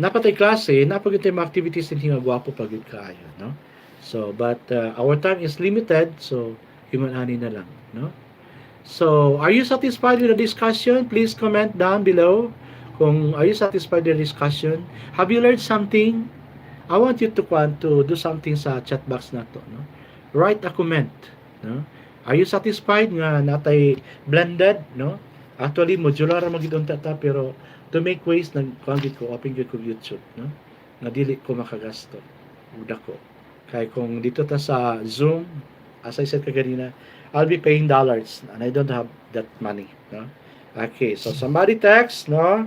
napatay klase, napagod tayo mga activities din nga gwapo pagod kaayo, no? So, but our time is limited, so human ani na lang, no? So, are you satisfied with the discussion? Please comment down below. Kung are you satisfied with the discussion? Have you learned something? I want you to do something sa chat box na to, no? Write a comment, no? Are you satisfied nga natay blended, no? Actually modular ra magid unta ta pero to make ways nagkuan gid ko open gid ko YouTube, no? Nga dili ko makagasto. Uda ko. Kay kung dito ta sa Zoom, as I said kaganina, I'll be paying dollars and I don't have that money, no? Okay, so somebody text, no?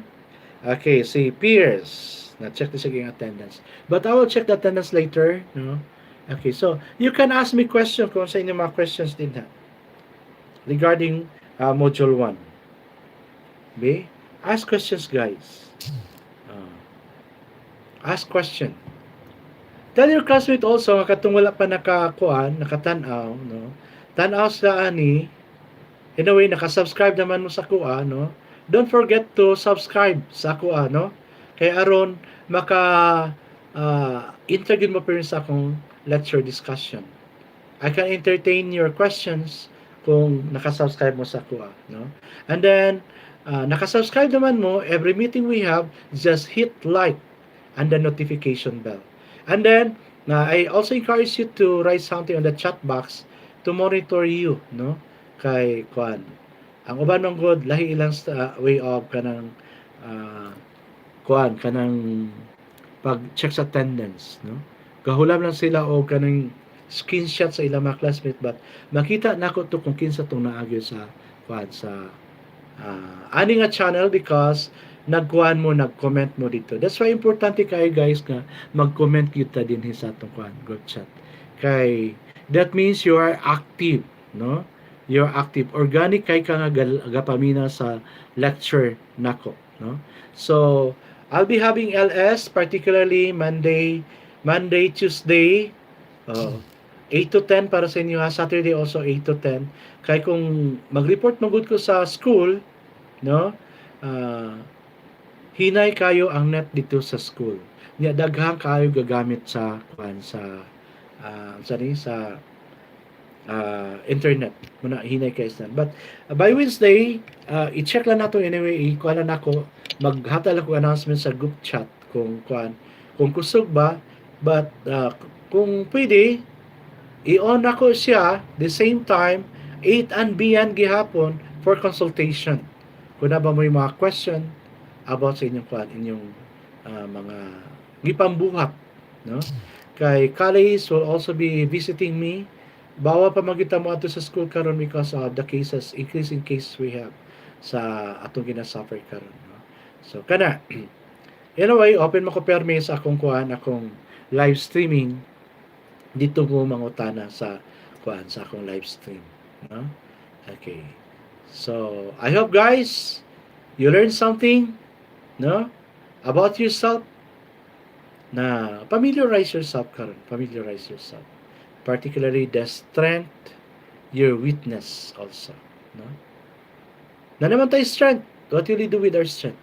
Okay, si Pierce. Na-check na siya yung attendance. But I will check the attendance later, no? Okay, so you can ask me question kung sa inyo mga questions din ha. Regarding module 1. Okay? Ask questions, guys. Ask question. Tell your classmate also nga katong wala pa nakakuan, nakatanaw, no? Tanaw sa ani, in a way naka-subscribe naman mo sa kuha, no? Don't forget to subscribe sa kuha, no? Kay aron maka interview mo pa rin sa akong lecture discussion. I can entertain your questions kung naka-subscribe mo sa kuha, no? And then naka-subscribe naman mo, every meeting we have, just hit like and the notification bell. And then, I also encourage you to write something on the chat box to monitor you, no? Kay kuan. Ang uban ng good lahi ilang way of kanang kuan kanang pag-check sa attendance, no? Gahulam lang sila o kanang screenshot sa ilang mga classmate but makita nako to kung kinsa tong naagyo sa kuan sa ani nga channel because nagkuhan mo, nag-comment mo dito. That's why importante kayo guys nga mag-comment kita din sa atong kuan group chat. Kay that means you are active, no? You're active. Organic kay ka nga gapamina sa lecture nako, no? So, I'll be having LS particularly Monday, Tuesday, 8 to 10 para sa inyo ha. Saturday also 8 to 10. Kay kung mag-report magud ko sa school, no? Hinay kayo ang net dito sa school. Nya daghang kayo gagamit sa kuan sa internet. Muna hinay kayo sa. But by Wednesday, i-check lang nato anyway, i-kuan na nako, maghatag ako announcement sa group chat kung kuan, kung kusog ba, but kung pwede i-on ako siya the same time 8 and beyond gihapon for consultation. Kung na ba mo yung mga question about sa inyong kuan, inyong mga gipambuhat, no? Kay colleagues will also be visiting me. Bawa pa magita mo ato sa school karon because of the cases, increasing cases we have sa atong ginasuffer karon, no? So kana anyway, open mo ko permi sa akong kuan, akong live streaming dito mo mangutana sa kuan sa akong live stream, no? Okay. So, I hope guys you learn something, no? About yourself. Na familiarize yourself karon, familiarize yourself. Particularly the strength, your weakness also, no? Na naman tayo strength. What will we do with our strength?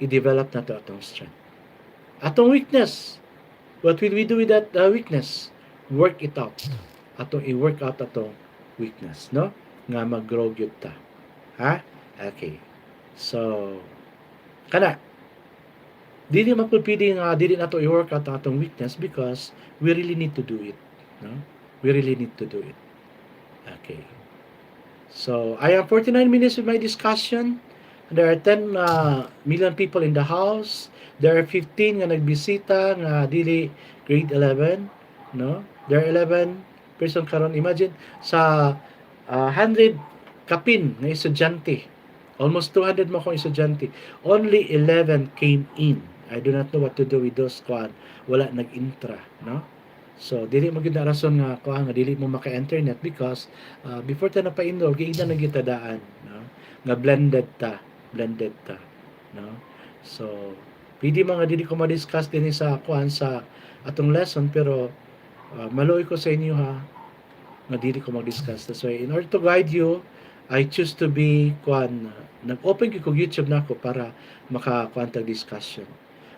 I-develop na to atong strength. Atong weakness. What will we do with that weakness? Work it out. Atong i-work out atong weakness, no? Nga mag-grow gyud ta. Ha? Okay. So, kana dili mapupili nga dili nato i-work out atong weakness because we really need to do it, no? We really need to do it. Okay. So, I am 49 minutes with my discussion. There are 10 million people in the house. There are 15 nga nagbisita nga dili grade 11, no? There are 11 person karon. Imagine sa 100 kapin nga estudyante. Almost 200 mo akong estudyante. Only 11 came in. I do not know what to do with those kuan. Wala nag-intra, no? So, dili mo gid na rason nga kuan nga dili mo maka-internet because before ta napa-enroll, giida na gitadaan, no? Nga blended ta, no? So, pwede mga dili ko ma-discuss din sa kuan sa atong lesson pero maluoy ko sa inyo ha nga dili ko mag-discuss. That's why in order to guide you, I choose to be kuan nag-open ko YouTube nako para maka-kuan tag discussion.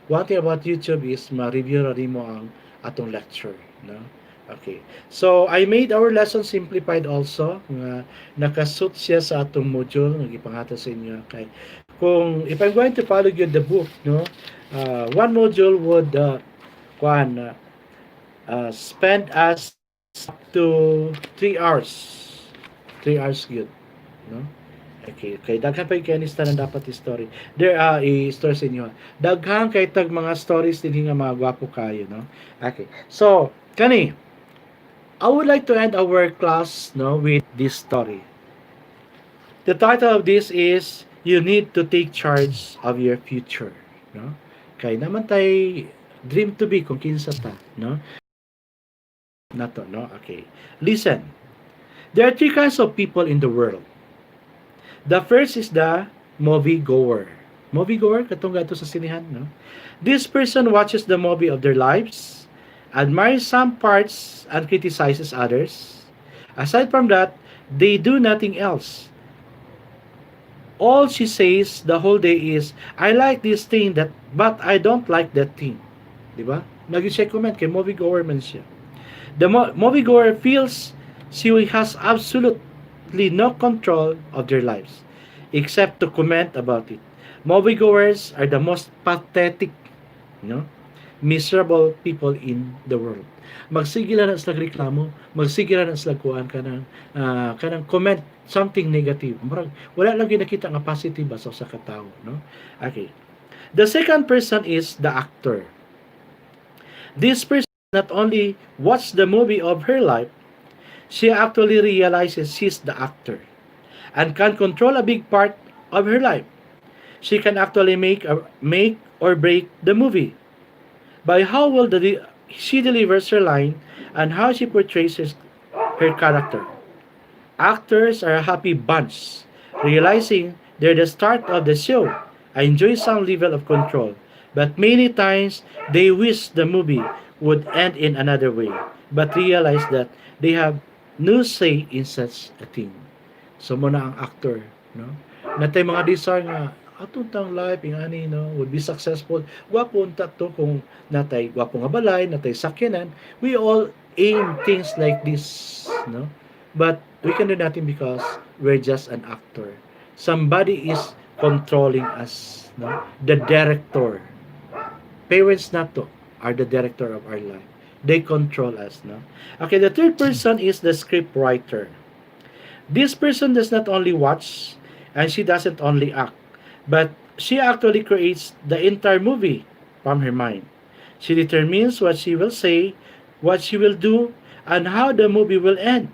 One thing about YouTube is ma-review ra mo ang atong lecture, no? Okay. So, I made our lesson simplified also. Nga nakasuit siya sa atong module nga ipanghatag sa inyo. Kay kung if I'm going to follow you the book, no, one module would kuan spend us up to 3 hours. 3 hours good, no? Okay, kay daghan pa kay ni na dapat story. There i-story sa inyo. Daghan kay tag mga stories din nga mga gwapo kayo, no? Okay. So, kani I would like to end our class, no, with this story. The title of this is You Need to Take Charge of Your Future, no? Kay naman tay dream to be kung kinsa ta, no? Nato, no? Okay. Listen. There are three kinds of people in the world. The first is the movie goer. Movie goer, katong gato sa sinihan, no? This person watches the movie of their lives, admires some parts, and criticizes others. Aside from that, they do nothing else. All she says the whole day is, I like this thing that, but I don't like that thing. Di ba? Nag-siya comment kay movie goer man siya. The movie goer feels she has absolutely no control of their lives except to comment about it. Moviegoers are the most pathetic, no, miserable people in the world. Magsigila na sila reklamo, magsigila na sila kuan kanang comment something negative. Murag wala lang gyud nakita nga positive sa usa ka tawo, no? Okay. The second person is the actor. This person not only watch the movie of her life, she actually realizes she's the actor and can control a big part of her life. She can actually make or break the movie by how well she delivers her line and how she portrays her character. Actors are a happy bunch, realizing they're the start of the show. I enjoy some level of control, but many times they wish the movie would end in another way, but realize that they have no say in such a thing. So muna ang actor, no? Natay mga desire nga atong tang life ing ani no would be successful. Gwapo unta to kung natay gwapo nga balay, natay sakyanan. We all aim things like this, no? But we can do nothing because we're just an actor. Somebody is controlling us, no? The director. Parents not to are the director of our life. They control us, no? Okay, the third person is the script writer. This person does not only watch and she doesn't only act, but she actually creates the entire movie from her mind. She determines what she will say, what she will do, and how the movie will end.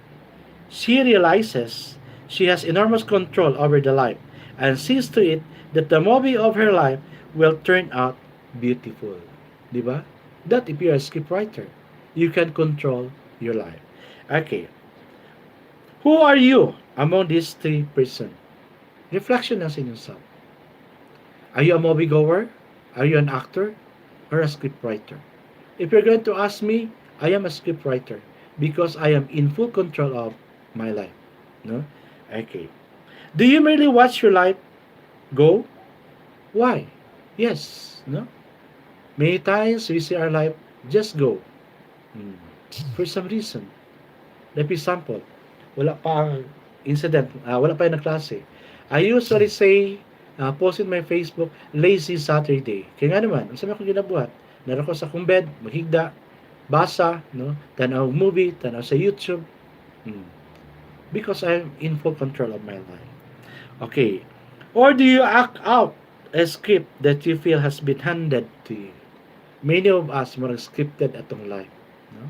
She realizes she has enormous control over the life and sees to it that the movie of her life will turn out beautiful. Diba? That if you're a scriptwriter, you can control your life. Okay. Who are you among these three persons? Reflection na sa inyong self. Are you a moviegoer? Are you an actor? Or a scriptwriter? If you're going to ask me, I am a scriptwriter because I am in full control of my life. No? Okay. Do you merely watch your life go? Why? Yes. No? Many times we see our life just go. For some reason. Let me sample. Wala pa ang incident. Wala pa yung klase. I usually say, post in my Facebook, lazy Saturday. Kaya nga naman, ang sabi ko ginabuhat. Naroon ko sa kong bed, maghigda, basa, no? Tanaw movie, tanaw sa YouTube. Because I'm in full control of my life. Okay. Or do you act out a script that you feel has been handed to you? Many of us more scripted atong life, no?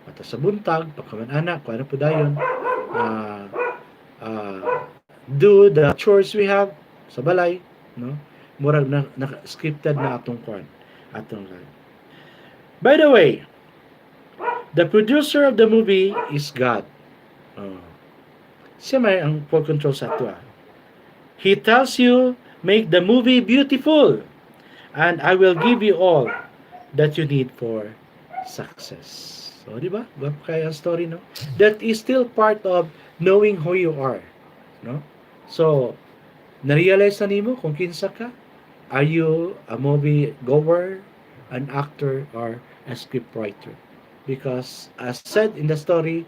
Mata sa buntag, pagkaman anak, kung ano po dayon, do the chores we have sa balay, no? Murag na scripted na atong atong life. By the way, the producer of the movie is God. Siya may ang full control sa ato. He tells you, make the movie beautiful, and I will give you all that you need for success. So, di ba? Gwapo kaya ang story, no? That is still part of knowing who you are, no? So, na-realize na nimo kung kinsa ka? Are you a movie goer, an actor, or a script writer? because as said in the story,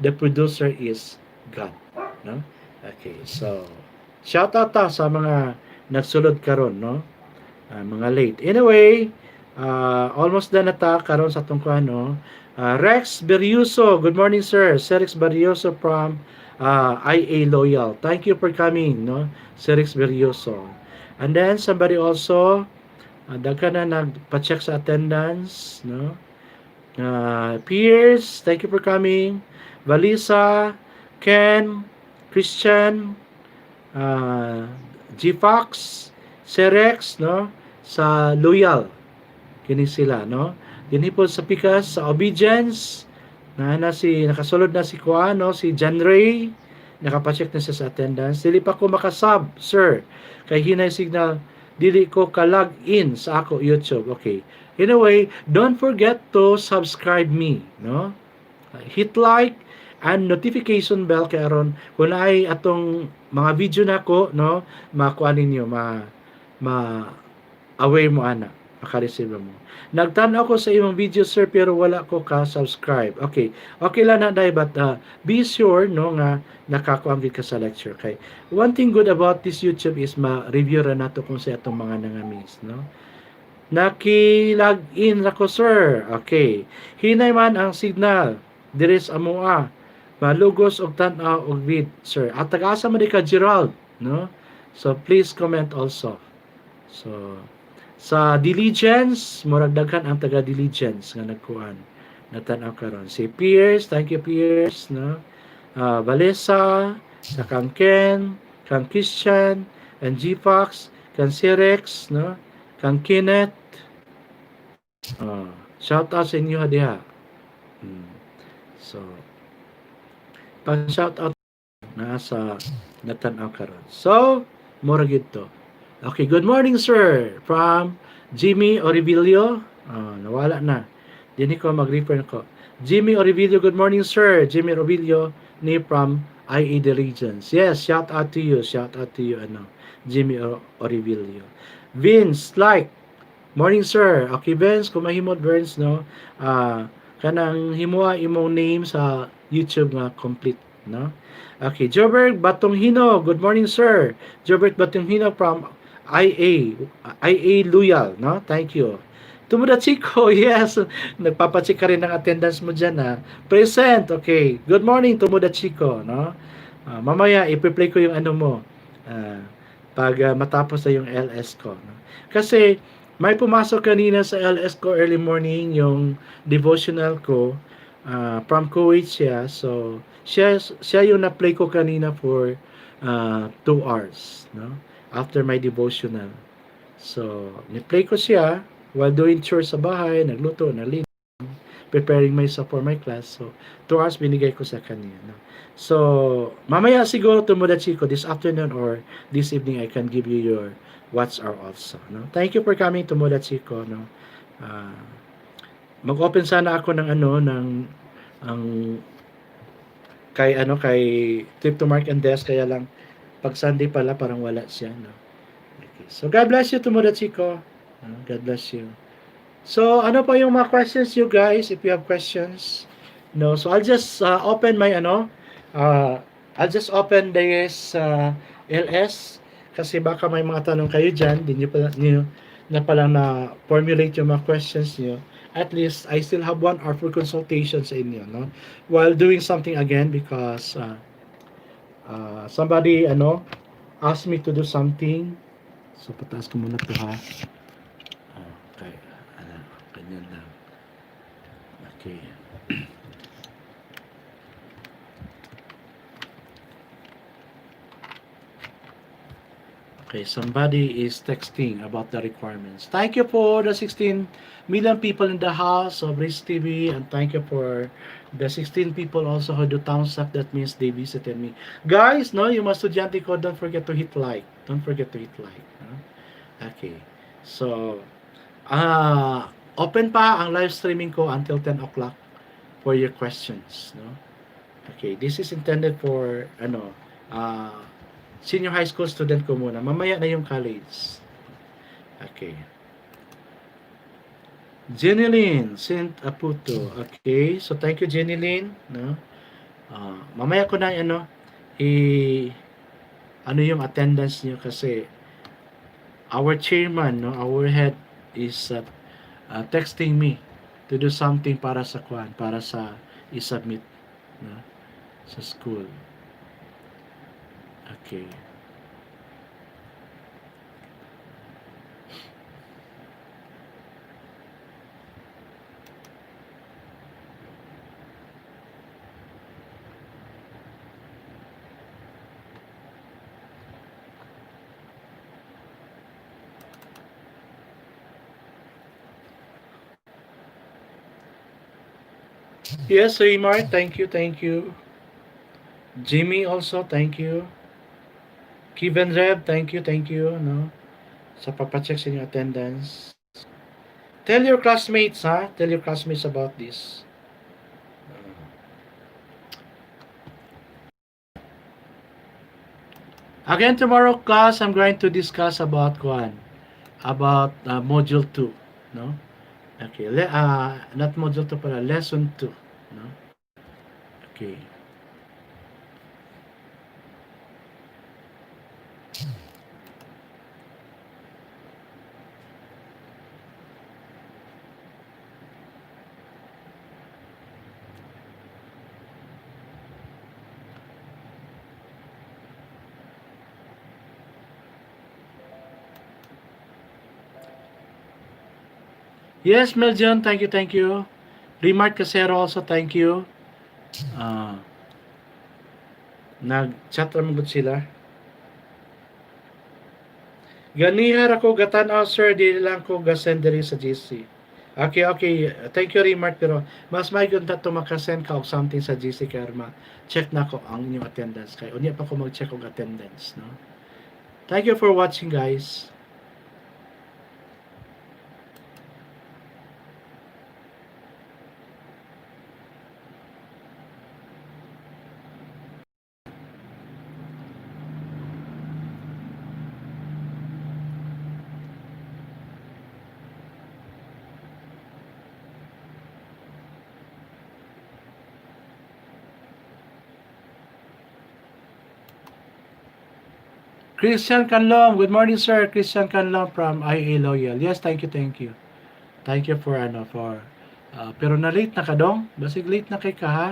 the producer is God, no? Okay, so shout out ta sa mga nagsulod karon, no? Mga late. Anyway, almost done na ta karon sa tungkuan, no? Rex Berriuso, good morning sir. Sir Rex Berriuso from IA Loyal. Thank you for coming, no? Sir Rex Berriuso. And then somebody also daghan na nagpa-check sa attendance, no? Pierce, thank you for coming. Valisa, Ken, Christian, uh, G Fox, Serex, no? Sa Loyal. Kini sila, no? Dinhi po sa Pikas, sa Obedience, nakasulod na si Kuan, no? Si John Ray, nakapacheck na siya sa attendance. Dili pa ko makasub, sir. Kay hinay signal, dili ko ka-log in sa ako YouTube. Okay. Anyway, don't forget to subscribe me, no? Hit like and notification bell kay aron kung ay atong mga video nako, no, makuha ninyo, aware mo ana, maka-receive mo. Nagtanaw ko sa imong video sir pero wala ko ka-subscribe. Okay. Okay lang na dai, but be sure, no, nga nakakuha ka sa lecture kay. One thing good about this YouTube is ma-review ra nato kung sa atong mga nangamiss, no. Naki-login ako sir. Okay. Hinay man ang signal diri sa amoa. Malugos og tan-aw og vid sir. At taga-asa man di ka Gerald, no? So please comment also. So sa diligence, murag daghan ang taga diligence nga nagkuan. Natan-aw karon. Si Pierce, thank you Pierce, no? Valesa, sa kang Ken, kang Christian, and G Fox, kang Sirex, no? Kang Kenneth. Shout out sa inyo diha. So pang shout out na sa natan-aw karon. So mura gyud to. Okay, good morning sir from Jimmy Oribilio. Nawala na. Dini ko mag-refer ko. Jimmy Oribilio, good morning sir. Jimmy Oribilio ni from IA The Regions. Yes, shout out to you. Shout out to you, ano, Jimmy Oribilio. Vince, like, morning sir. Okay, Vince, kung mahimod Vince, no? Kanang himuha imong name sa YouTube nga complete, no? Okay, Jobert Batonghino, good morning sir. Jobert Batonghino from IA Loyal, no? Thank you. Tumuda Chico, yes. Nagpapacheck ka rin ng attendance mo dyan, ha? Present, okay. Good morning, Tumuda Chico, no? Mamaya, ipi-play ko yung ano mo. Pag matapos na yung LS ko, no? Kasi, may pumasok kanina sa LS ko early morning, yung devotional ko, from Kuwait siya. So, siya yung na-play ko kanina for 2 hours, no? After my devotional. So, ni-play ko siya while doing chores sa bahay, nagluto, nalinis, preparing myself for my class. So, 2 hours binigay ko sa kanya, no? So, mamaya siguro Tumuda Chico, this afternoon or this evening, I can give you your what's our also, no? Thank you for coming Tumuda Chico, no? Mag-open sana ako ng kay Trip to Mark and Des, kaya lang pag Sunday pala parang wala siya, no? Okay. So God bless you Tumuda Chico. God bless you. So ano pa yung mga questions you guys, if you have questions, no? So I'll just open my I'll just open this LS kasi baka may mga tanong kayo diyan, din niyo na palang na formulate yung mga questions niyo. At least I still have 1 hour for consultation sa inyo, no? While doing something again because somebody asked me to do something. So pataas ko muna to, ha. Okay. Ganyan lang. Okay. Okay, somebody is texting about the requirements. Thank you for the 16 million people in the house of Race TV, and thank you for the 16 people also who do town stuff. That means they visited me. Guys, no, yung mga estudyante ko, don't forget to hit like. Don't forget to hit like. No? Okay. So, open pa ang live streaming ko until 10 o'clock for your questions. No? Okay, this is intended for, senior high school student ko muna. Mamaya na yung college. Okay. Jeneline Saint Aputo. Okay. So thank you Jeneline, no? Mamaya ko na ano i ano yung attendance niyo kasi our chairman, no, our head is texting me to do something para sa kwan, para sa i-submit, no, sa school. Okay. Yes, Raymar, thank you, thank you. Jimmy also, thank you. Kevin Reb, thank you, no, sa papacheck sa inyong attendance. Tell your classmates, ha? Tell your classmates about this. Again, tomorrow class, I'm going to discuss about kwan, about module 2, no? Okay, not module 2 pala, lesson 2, no? Okay. Yes, Meljon, thank you, thank you. Remark Casero also, thank you. Nag-chat naman gud sila. Ganihar ako gatan-aw sir, di lang ko gasend diri sa GC. Okay, okay. Thank you, Remark, pero mas may ganda to makasend ka og something sa GC Karma. Check na ko ang inyong attendance kay unya pa ko mag-check og attendance, no? Thank you for watching, guys. Christian Canlom, good morning sir. Christian Canlom from IA Loyal. Yes, thank you, thank you. Thank you for pero na late na ka dong. Basig late na kay ka ha.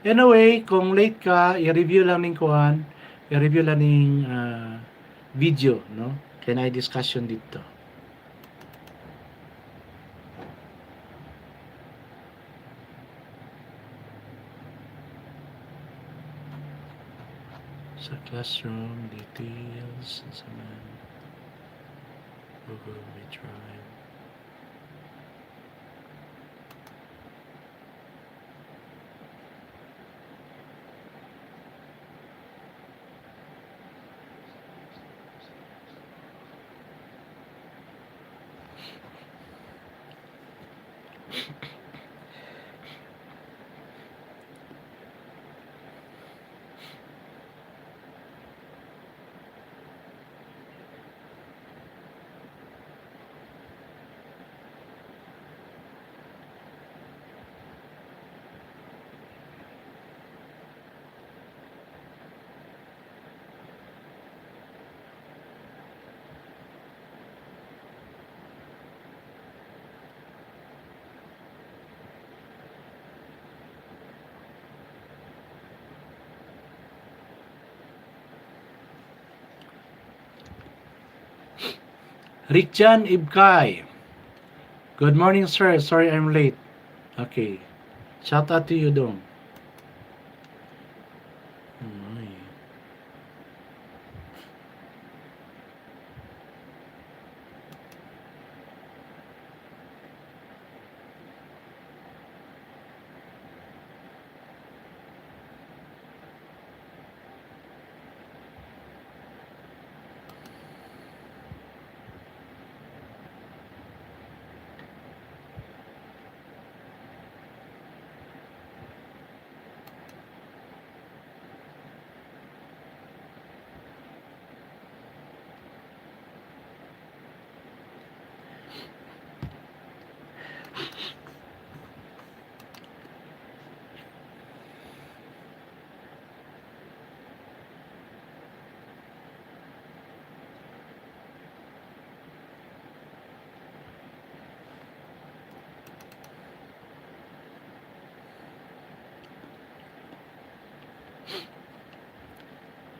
Anyway, kung late ka, i-review lang ning kuan, i-review lang ning video, no? Can I discussion dito. Sa classroom details sa man Google Drive. Richan Ibkay. Good morning, sir. Sorry I'm late. Okay. Shout out to you, dong. Ay.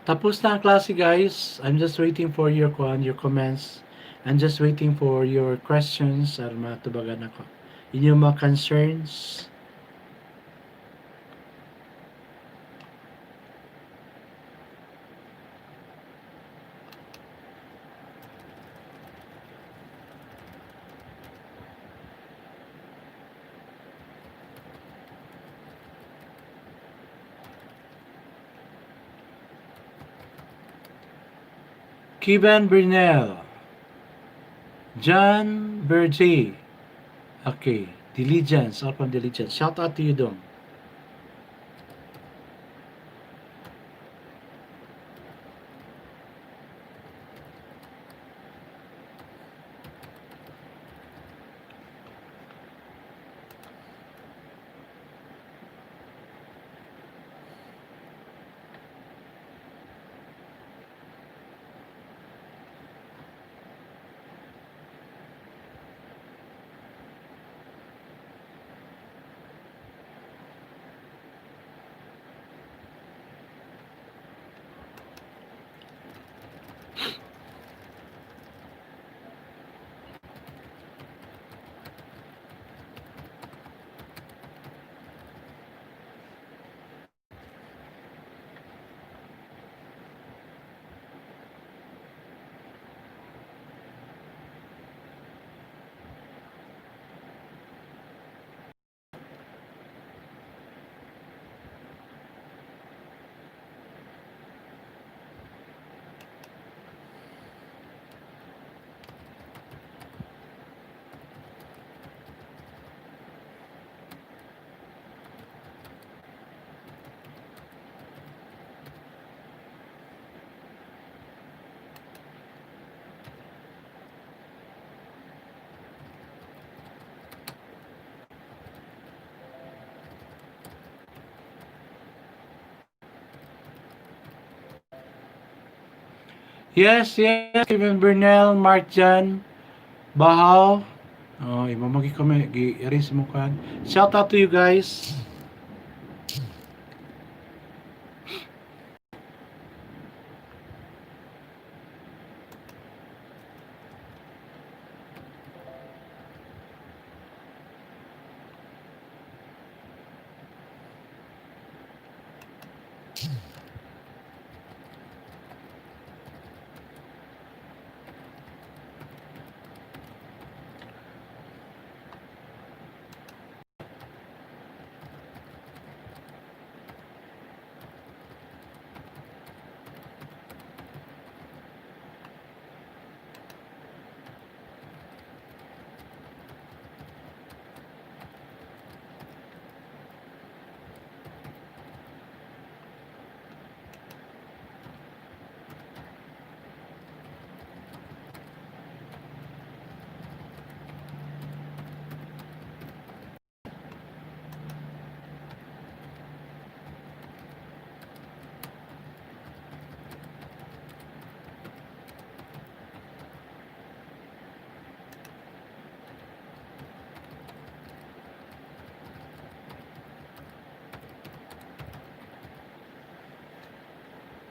Tapos na ang klase guys. I'm just waiting for your comments. I'm just waiting for your questions ar matubagan ako. Inyong mga concerns. Kiban Bernal. John Bertie. Okay. Diligence. All from Diligence. Shout out to you, Dong. Yes, yes. Kevin Bernal, Mark Jan, Bahaw. Oh, imamagi kami. Gi-erase mo kan. Shout out to you guys.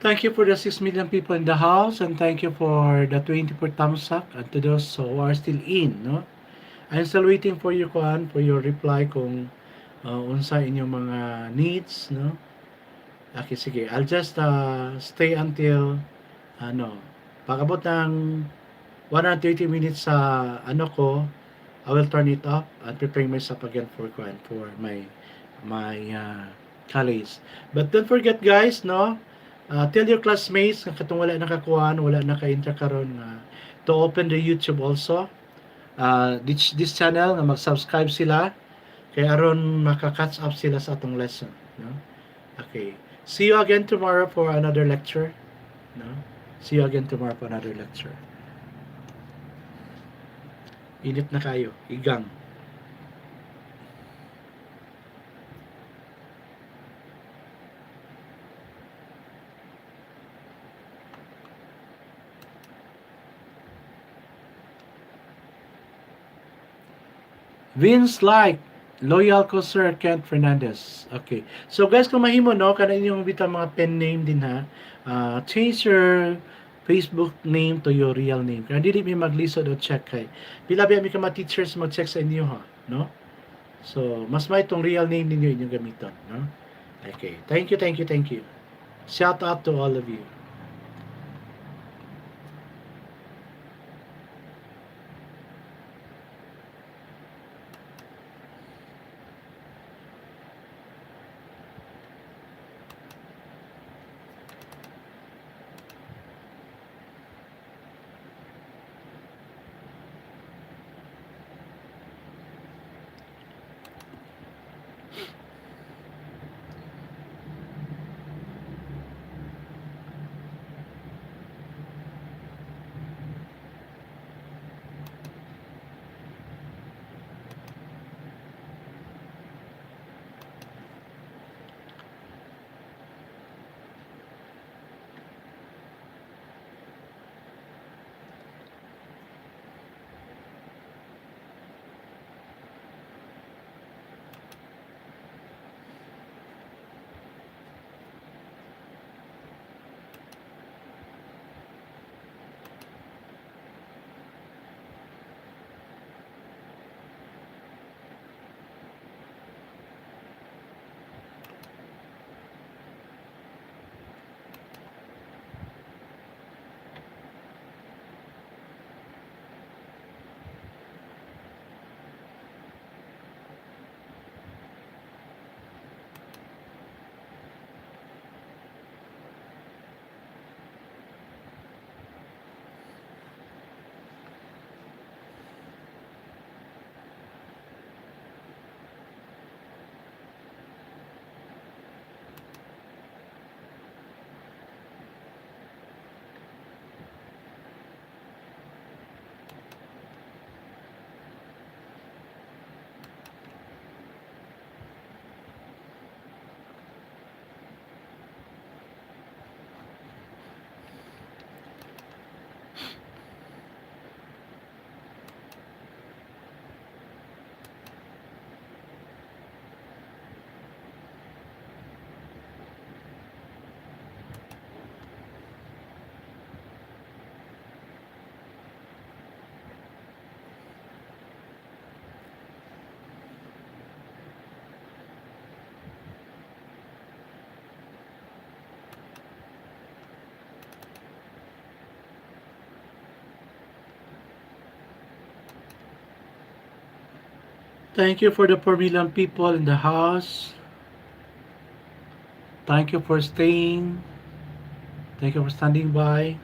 Thank you for the 6 million people in the house and thank you for the 24 thumbs up and to those who are still in, no? I'm still waiting for your for your reply kung unsa inyong mga needs, no? Okay, sige. I'll just stay until ano, pag-abot ng 130 minutes sa ko, I will turn it off and prepare myself again for my college. But don't forget guys, no? Tell your classmates nga katong wala nakakuan, wala naka-enter karon to open the YouTube also. This channel nga mag-subscribe sila kay aron maka-catch up sila sa atong lesson, no? Okay. See you again tomorrow for another lecture, no? See you again tomorrow for another lecture. Init na kayo, igang. Vince like Loyal ko Sir Kent Fernandez. Okay. So guys, kung mahimo no kana inyong bitang mga pen name din ha. Change your Facebook name to your real name. Kaya dili mi maglisod o check kay. Pila ba mi ka mga teachers mag-check sa inyo ha, no? So, mas may itong real name ninyo inyong gamiton, no? Okay. Thank you, thank you, thank you. Shout out to all of you. Thank you for the 4 million people in the house. Thank you for staying. Thank you for standing by.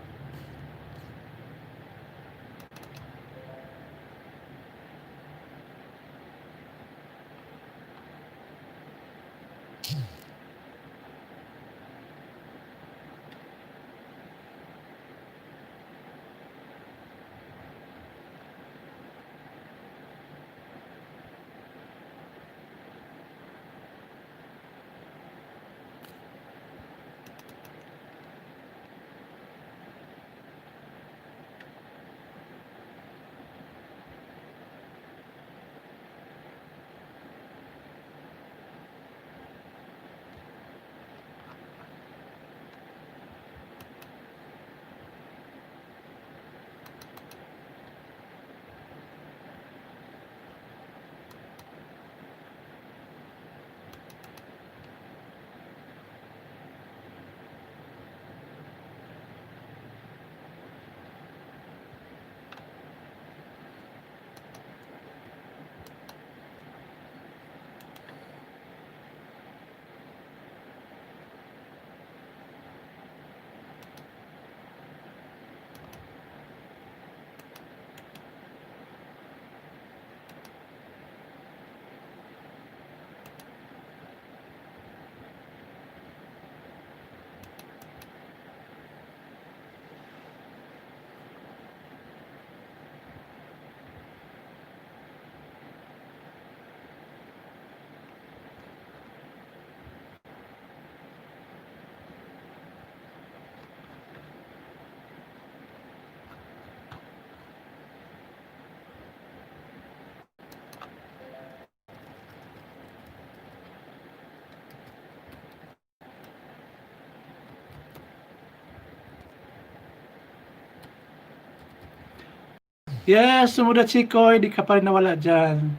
Yes, sumunod si Koy, di ka pa rin nawala dyan.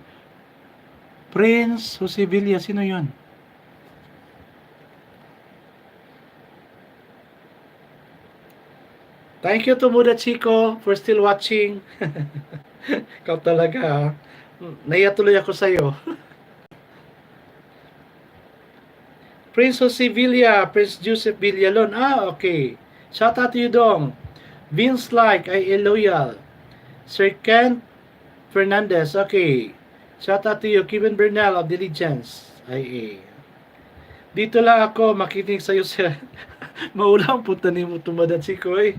Prince Jose Villa, sino yun? Thank you to Muda Chico for still watching. Ikaw talaga ha. Naiya tuloy ako sa'yo. Prince Jose Villa, Prince Joseph Villalon. Ah, okay. Shout out to you, Dong. Vince Like, ay loyal. Sir Ken Fernandez, okay. Shout out to you, Kevin Bernal of Diligence. Ay, dito lang ako, makinig sa'yo sir. Maulang punta ni mo tumadan si Koy.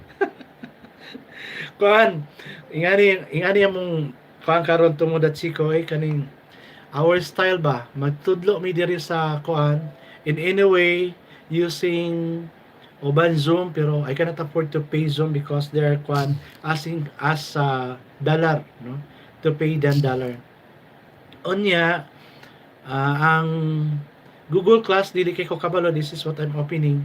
Kuan, ingani mong kuan karon tumudat si Koy kaning our style ba magtudlo mi diri sa kuan in any way using uban Zoom pero I cannot afford to pay Zoom because they are kuan asking us dollar no to pay them dollar. Onya ang Google Class dili kay ko kabalo, this is what I'm opening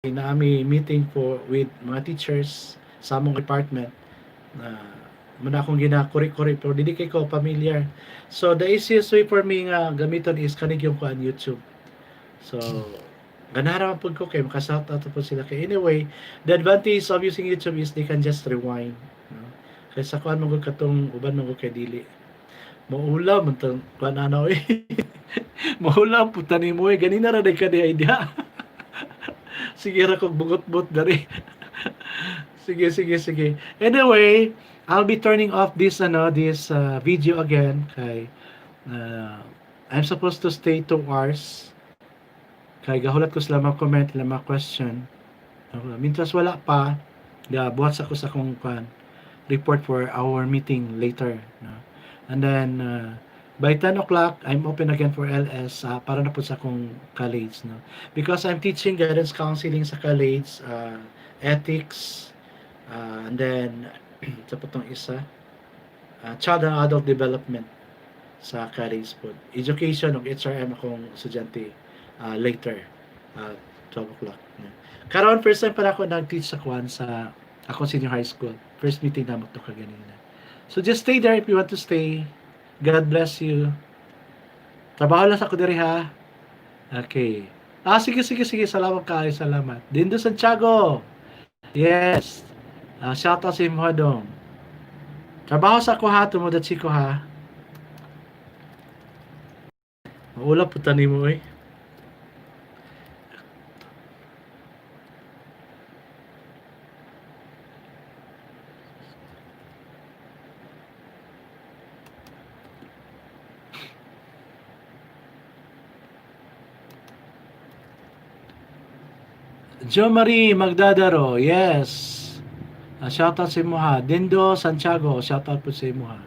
na ami meeting for with mga teachers sa among department na muna akong ginakuri-kuri pero dili kay ko familiar. So the easiest way for me nga gamiton is kanig yung kuan YouTube. So ganara man pud ko kay makashout out po sila kay anyway the advantage of using YouTube is they can just rewind no? Kay sa kuan mo katong uban mo kay dili maula man tong kuan ano eh. Maula pud tani mo eh ganina ra day ka di idea. Sige ra kog bugot-bot dari. Sige. Anyway, I'll be turning off this video again kay I'm supposed to stay 2 hours. Kay gahulat ko sila mga comment, mga question. Mintas wala pa, buhat sa ko sa kong report for our meeting later. No? And then, by 10 o'clock, I'm open again for LS para na po sa kong college. No? Because I'm teaching guidance counseling sa college, ethics, and then sa potong isa child and adult development sa college po. Education of HRM akong estudyante later 12 o'clock. Karon first time pa ako nag-teach sa Kwan sa akong senior high school. First meeting na mo to kaganina. So just stay there if you want to stay. God bless you. Trabaho lang sa ko diri ha. Okay. Sige. Salamat kayo. Salamat. Dindo Santiago. Yes. Shout out sa imo dong. Trabaho sa ko ha, tumudat si ko ha. Maula po tani mo eh. Jo Marie Magdadaro, yes. Shoutout sa imo ha. Dindo Santiago, shoutout po sa imo ha.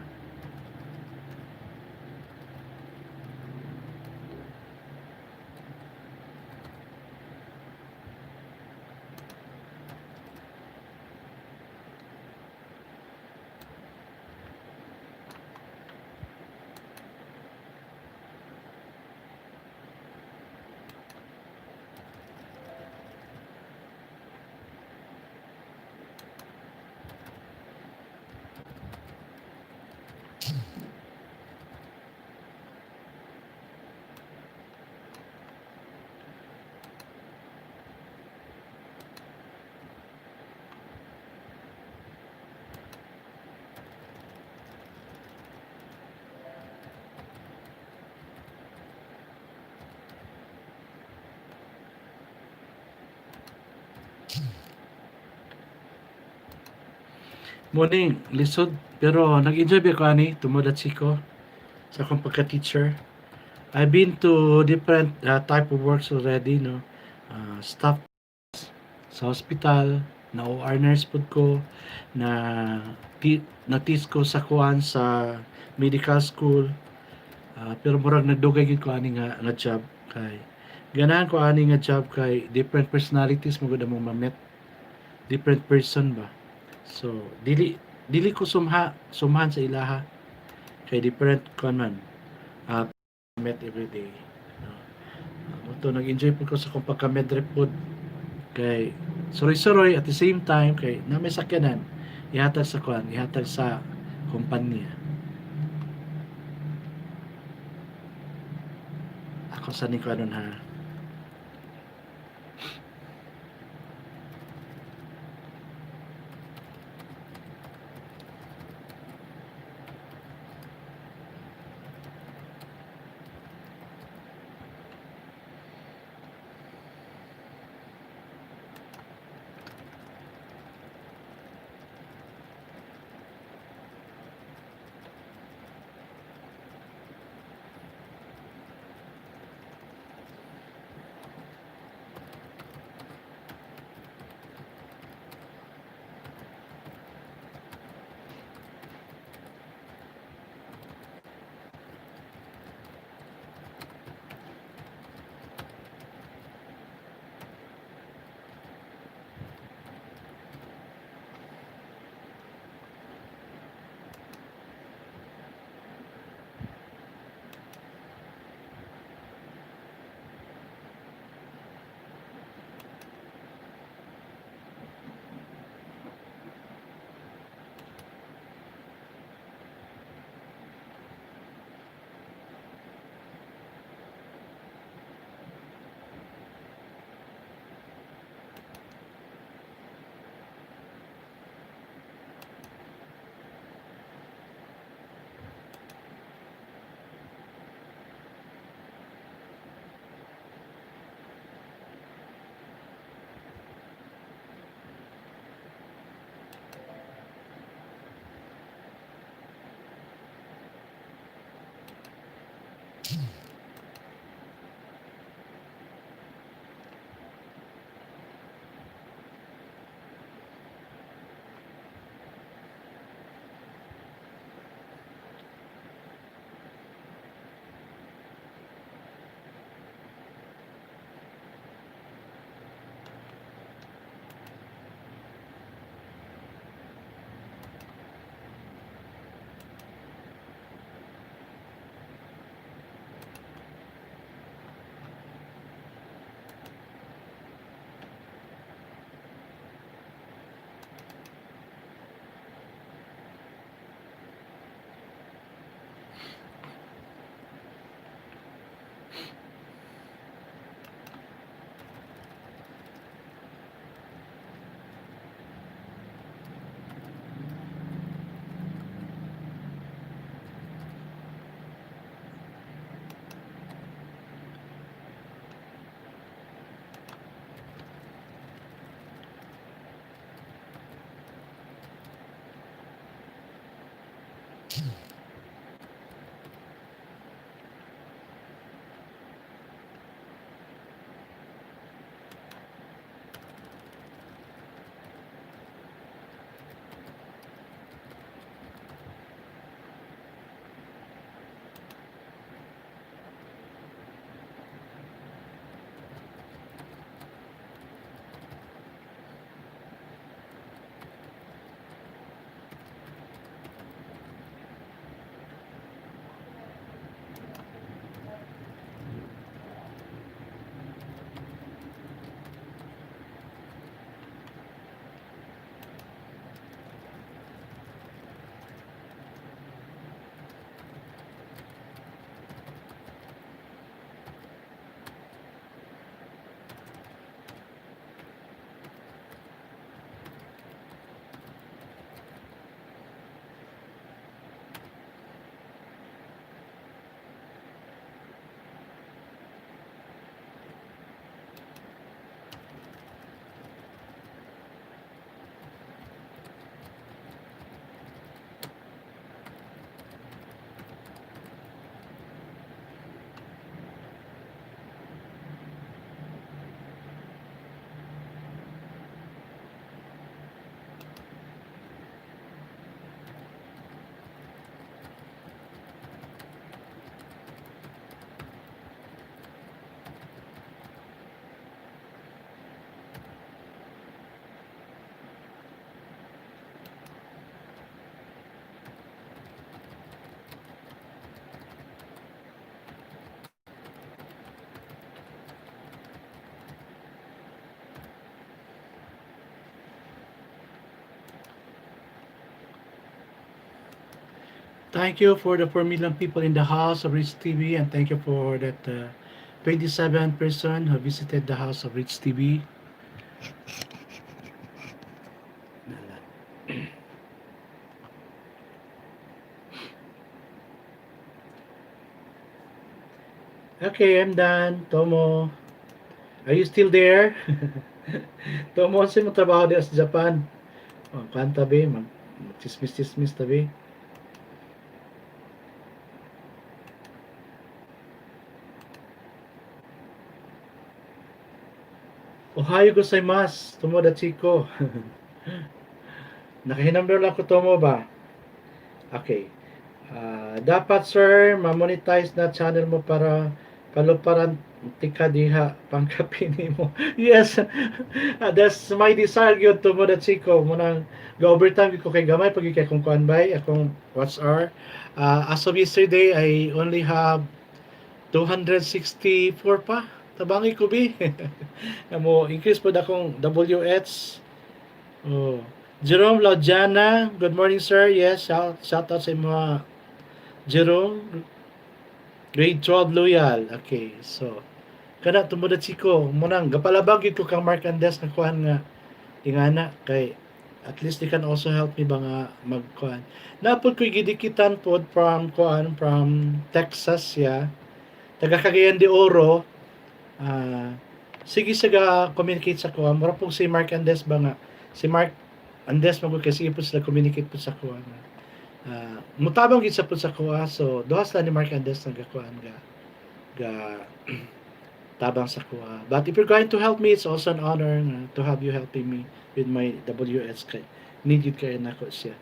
Morning, lisod. Pero nag-enjoy ba ko ani tumudat si ko sa akong pagka-teacher. I've been to different type of works already, no. Staff sa hospital, na OR nurse pod ko, na-teach ko sa kuan sa medical school. Pero murag nagdugay gid ko ani nga job kay ganahan ko ani nga job kay different personalities mo gud among ma-met. Different person ba. So dili ko sumhan sa ilaha kay different kon man met every day no. Moto nag-enjoy po ko sa kung pagka-medrep pod kay suroy-suroy at the same time kay na may sakyanan ihatag sa kumpanya. Ako sa ni ko anon ha. Thank you for the 4 million people in the house of Rich TV, and thank you for that 27 person who visited the house of Rich TV. Okay, I'm done. Tomo, are you still there? Tomo, sino mo trabaho din sa Japan? Oh, kan tabi, mag-chismis-chismis tabi. Ohayo gozaimasu, Tomo da Chico. Nakahinamber lang ko Tomo ba? Okay. Dapat sir, ma-monetize na channel mo para paluparan tika diha pangkapini mo. Yes, that's my desire gyud to mo that Chico. Munang ga-overtime ko kay gamay pag kay kung kuan bay akong what's our as of yesterday I only have 264 pa. Tabangi ko bi. Amo increase po akong WH. Oh. Jerome Laudjana, good morning sir. Yes, shout out sa mga Jerome, grade 12 loyal. Okay, so kana tumuda Chico, munang gapalabag gyud ko kang Mark Andes na kuan nga ingana kay at least they can also help me ba nga magkuan. Napod ko'y gidikitan pod from kuan from Texas ya. Taga Cagayan de Oro. Sige sa communicate sa kuan. Mura po si Mark Andes ba nga. Si Mark Andes magud kasi po sila communicate po sa kuan. Mutabang gid sa pud sa kuha so duha sila ni Mark Andes nagakuan ga tabang sa kuha. But if you're going to help me, it's also an honor to have you helping me with my WS kay need yun kayo nako siya.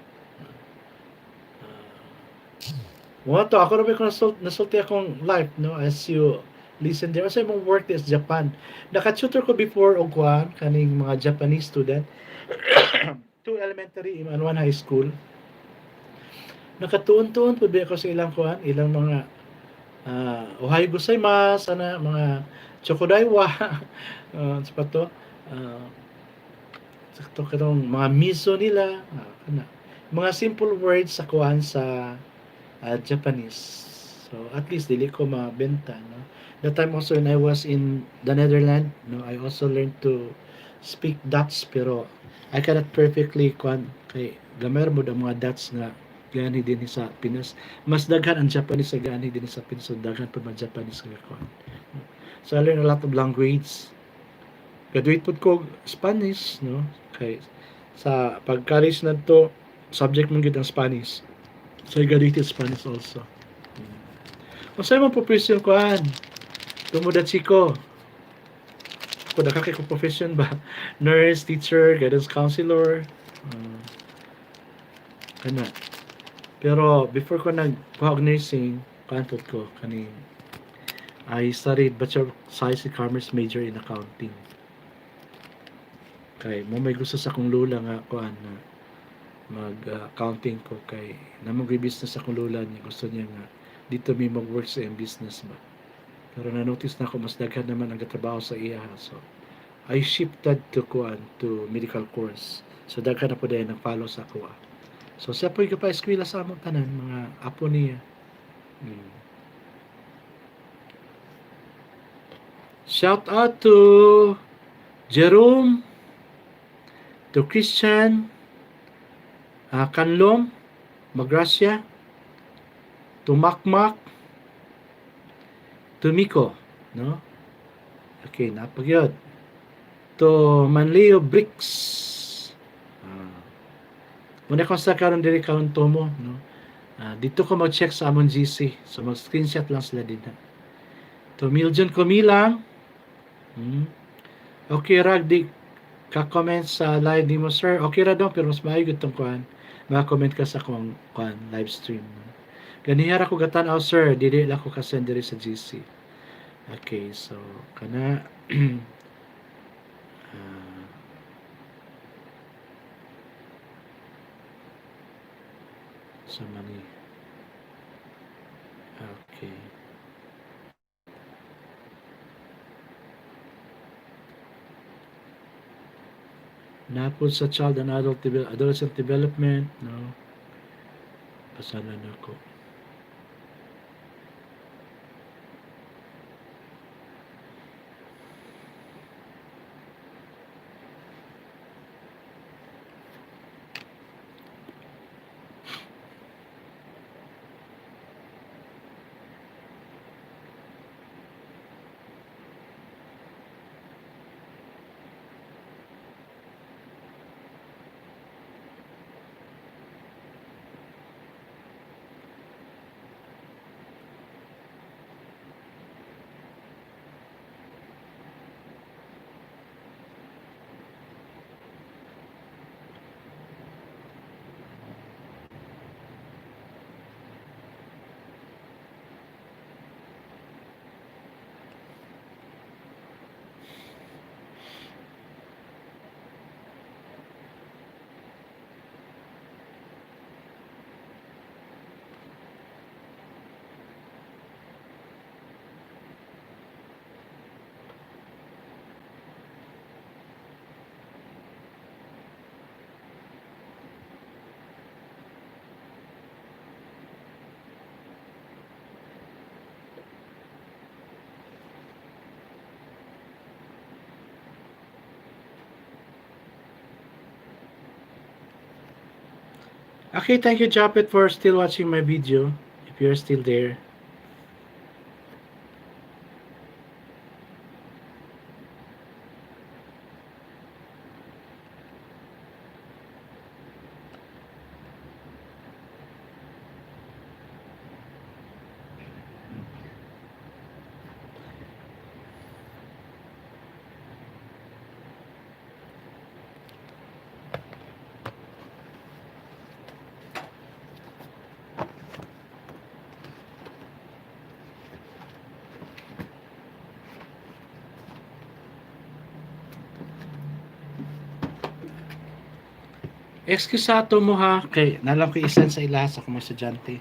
Mo to ako rin ko nasulti akong live no as you listen there. Sa imong work is Japan. Naka-tutor ko before og kuan kaning mga Japanese student. Two elementary and one high school. Nakatuon-tuon pud ako sa ilang kuan, ilang mga ohayo gozaimasu ana mga chokodaiwa sa pato sakto karong mga miso nila kana mga simple words sa kuan sa Japanese. So at least dili ko mabenta no. That time also when I was in the Netherlands, no, I also learned to speak Dutch pero I cannot perfectly kuan kay gamer mo ang mga Dutch nga gani din sa Pinas. Mas daghan ang Japanese sa gani din sa Pinas. So daghan pa man Japanese nga kuan. So I learned a lot of language. Graduate pud ko Spanish, no? Kay sa pag-college na to, subject mong gid ang Spanish. So I graduated Spanish also. Kung sa'yo mong profession kuan, tumuda Chico. Kung nakakay ko profession ba? Nurse, teacher, guidance counselor. Kana. Pero before ko nag-kuha nursing, kantot ko kani I studied Bachelor of Science and Commerce major in accounting. Kay mo may gusto sa akong lula nga kuan na mag-accounting ko kay namang business akong lula niya gusto niya nga dito mi mag-work sa business ba. Pero na-notice na ako mas daghan naman ang trabaho sa iya. So I shifted to kuan to medical course. So daghan na po dahil nag-follow sa kuha. So siya po yung pa-eskwela sa among tanan, mga apo niya. Shout out to Jerome, to Christian, Kanlom, Magracia, to Makmak, to Miko, no? Okay, napagyod. To Manleo Bricks. Muna ko sa karon diri karon Tomo, no? Dito ko mag-check sa among GC. So mag-screenshot lang sila din. To Miljon Kumilang. Okay ra di ka-comment sa live ni mo sir. Okay ra daw pero mas maayo gud tong kuan. Ma-comment ka sa akong kuan live stream. Ganihara ko gatan-aw sir, dili la ko ka-send diri sa GC. Okay, so kana sa money. Okay. Napod sa child and adolescent development, no? Pasalan ako. Okay, thank you, Japet, for still watching my video. If you're still there. Excusato mo ha, kay nalam ko isan sa ila sa mga estudyante.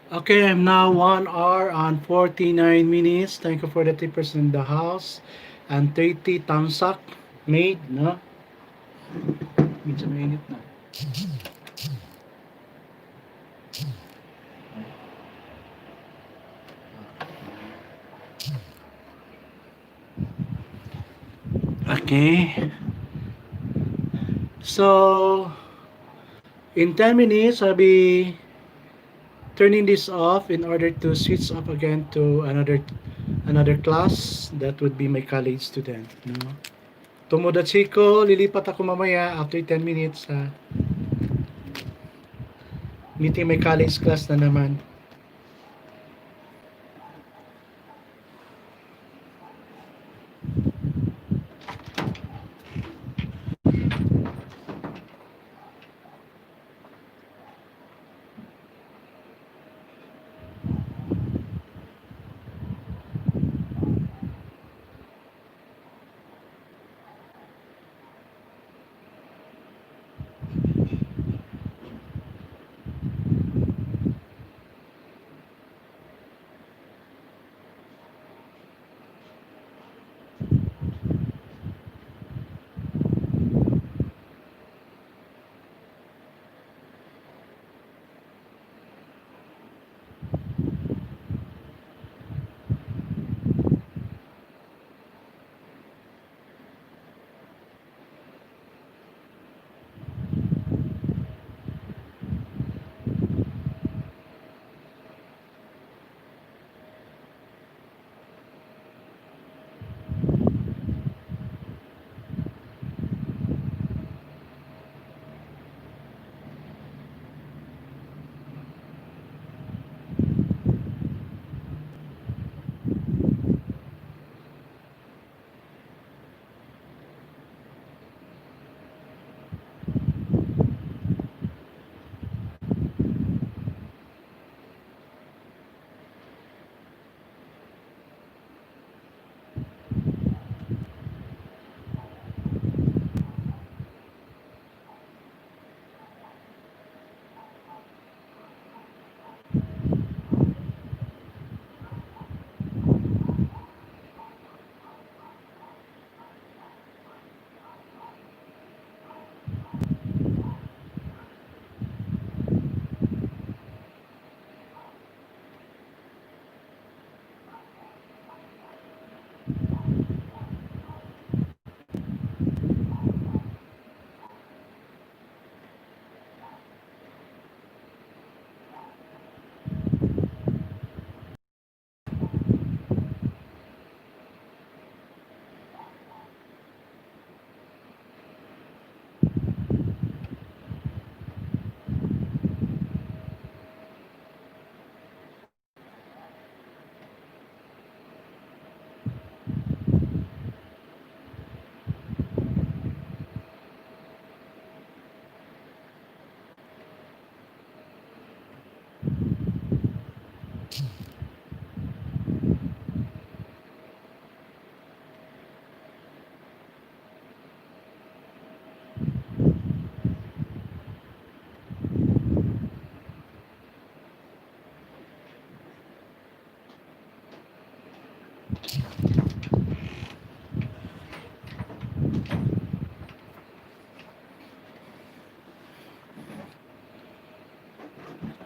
Okay, I'm now 1 hour and 49 minutes. Thank you for the 3% in the house. And 30 tamsak made, no? Medyo mainit na. Okay. So, in 10 minutes, I'll be turning this off in order to switch off again to another class. That would be my college student, no? Tomodachi ko, lilipat ako mamaya after 10 minutes sa meeting my college class na naman.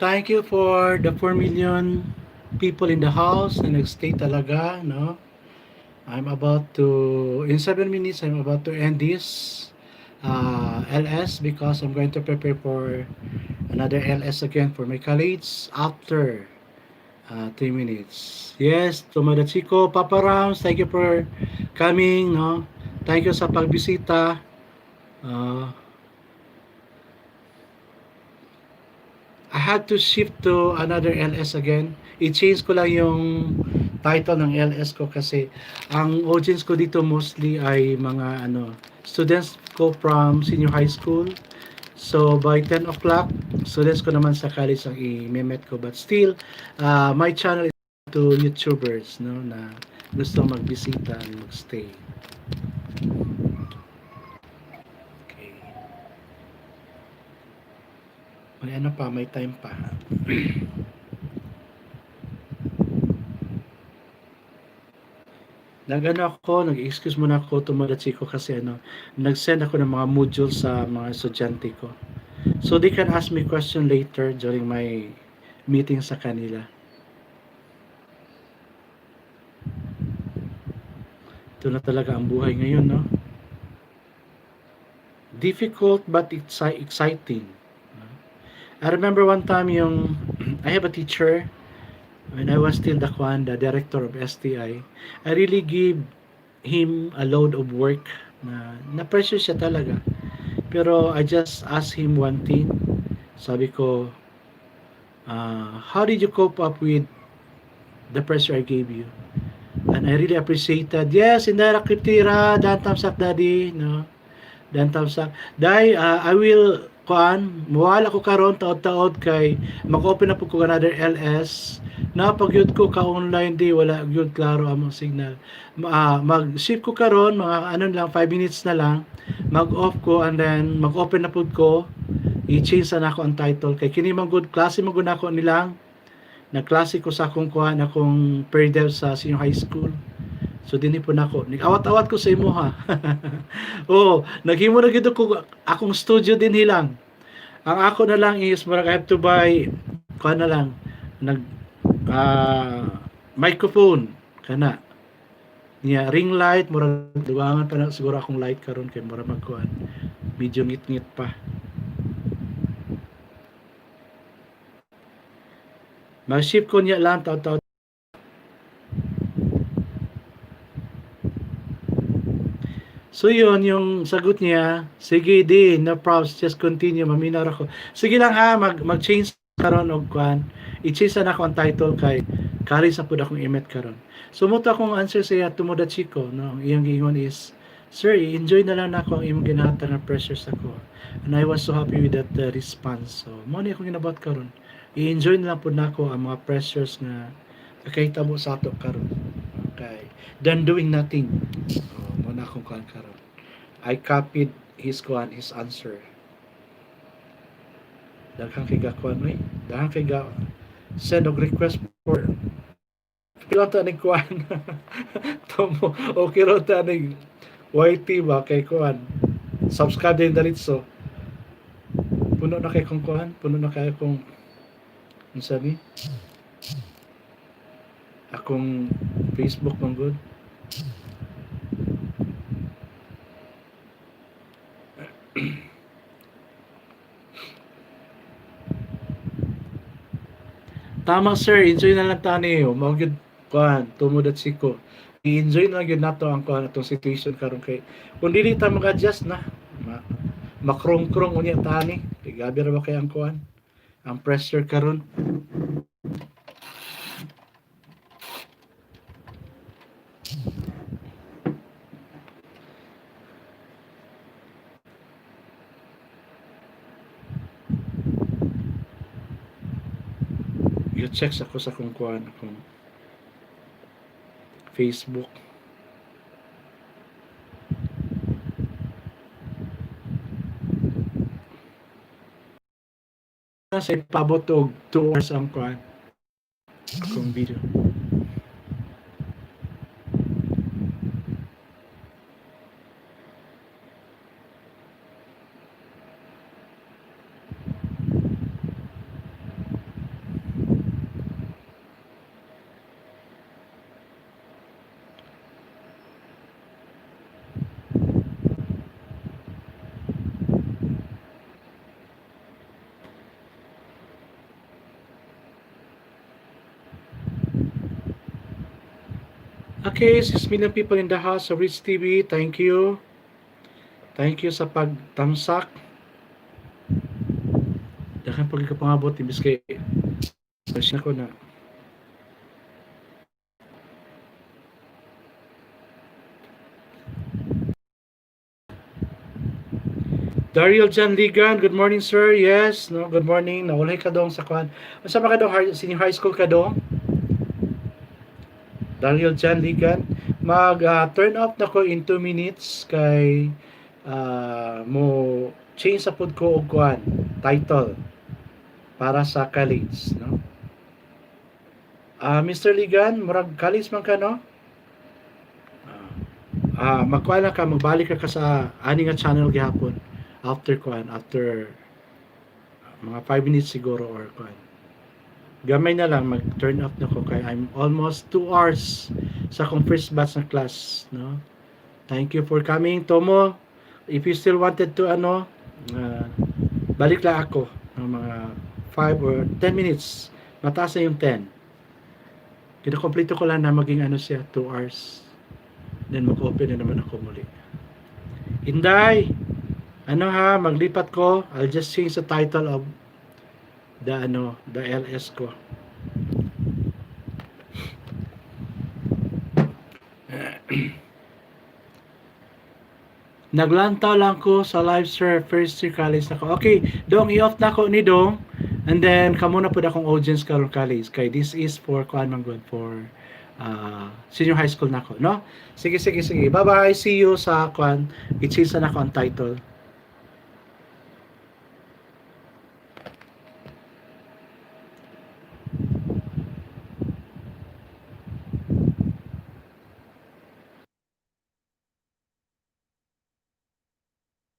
thank you for the 4 million people in the house na nagstay talaga, no? I'm about to, in 7 minutes, I'm about to end this LS because I'm going to prepare for another LS again for my colleagues after 3 minutes. Yes, Tumada Chico, Papa Rams, thank you for coming, no? Thank you sa pagbisita. Uh, I had to shift to another LS again. I-change ko lang yung title ng LS ko kasi ang audience ko dito mostly ay mga students ko from senior high school. So by 10 o'clock, students ko naman sa college ang i-memet ko. But still, my channel is to YouTubers, no, na gusto magbisita and magstay. Okay. May ano pa, may time pa. Nag-excuse muna ako tumalatsi ko kasi nag-send ako ng mga modules sa mga estudyante ko. So they can ask me question later during my meeting sa kanila. Ito na talaga ang buhay ngayon, no? Difficult but exciting. I remember one time I have a teacher when I was still the director of STI. I really give him a load of work na pressure siya talaga. Pero I just asked him one thing. Sabi ko, how did you cope up with the pressure I gave you? And I really appreciated. Yes, indirect kriptira, dan thumbs up daddy, no? Dan thumbs up. Dai, I will mawala ko karon taod-taod kay mag-open na po ko another LS. Na pag yun ko ka-online di wala yun klaro among signal. Mag-shift ko karon mga lang 5 minutes na lang. Mag-off ko and then mag-open na po ko. I-change na ako ang title kay kini man good klase mo gud ako nilang nagklase ko sa akong akong pre-dev sa senior high school. So dinhi po nako. Nag-awat-awat ko sa imo ha. Oh, naghimo na gid ko akong studio din hilang. Ang ako na lang is murag I have to buy na lang microphone kana. Niya ring light murag dugangan pa na siguro akong light karon kay murag magkuan. Medyo ngit-ngit pa. Mag-ship ko niya lang taw-taw. So yun, yung sagot niya, sige di, no problems, just continue, maminaw ako. Sige lang ha, mag-change karon og kwan. I-change na ako ang title kay kari sa pud akong imet karon. So mo akong answer siya tumuda chiko, no. Iyang giingon is, sir, enjoy na lang nako ang imong ginahatan na pressures ako. And I was so happy with that response. So mo ni akong ginabot karon. I-enjoy na lang pud nako ang mga pressures nga kakita mo sa ato karon. Okay. Than doing nothing. Mo na akong kuan karon. I copied his answer. Daghang kay gakuan oy. Daghang kay ga send og request for pila ta ning kuan. Tomo okay ra ta ning YT ba kay kuan. Subscribe din diretso. Puno na kay kong kuan, puno na kay akong unsa ni? Akong Facebook man good. Tama sir, enjoy na lang tani. Mao gyud kuan, tumudat siko. I-enjoy na gyud nato ang kuan atong situation karon kay kun dili ta mag-adjust na makrong-krong unya tani. Kay gabi ra ba kay ang kuan? Ang pressure karon. I-check ako sa kung kuan akong Facebook. Sa ipabot og 2 hours ang kuan akong video. Okay, 6 million people in the house of Rich TV. Thank you. Thank you sa pagtamsak. Dakan pag ikapangabot, ibis kay ko na. Daryl Jan Ligan, good morning sir. Yes, no, good morning. Nawalay ka dong sa kwan. Asa ba ka dong senior high school ka dong? Daryl Jan Ligan. Mag turn off na ko in 2 minutes kay mo change sa pud ko og kwan title para sa college, no? Mr. Ligan, murag college man ka, no? Magkuha ka, magbalik ka sa ani nga channel gihapon after mga 5 minutes siguro or kwan. Gamay na lang mag-turn off na ko kay I'm almost 2 hours sa akong first batch na class, no? Thank you for coming, Tomo. If you still wanted to balik lang ako ng mga 5 or 10 minutes. Mataas na yung 10. Kinakomplito ko lang na maging siya 2 hours. Then mag-open na naman ako muli. Inday, maglipat ko. I'll just change the title of the LS ko. Naglantaw lang ko sa live sir, first year college na ko. Okay, dong i-off na ko ni dong. And then kamo na pud akong audience karon college kay this is for kuan man good for senior high school na ko, no? Sige. Bye-bye. See you sa kuan. I-change na ako ang title.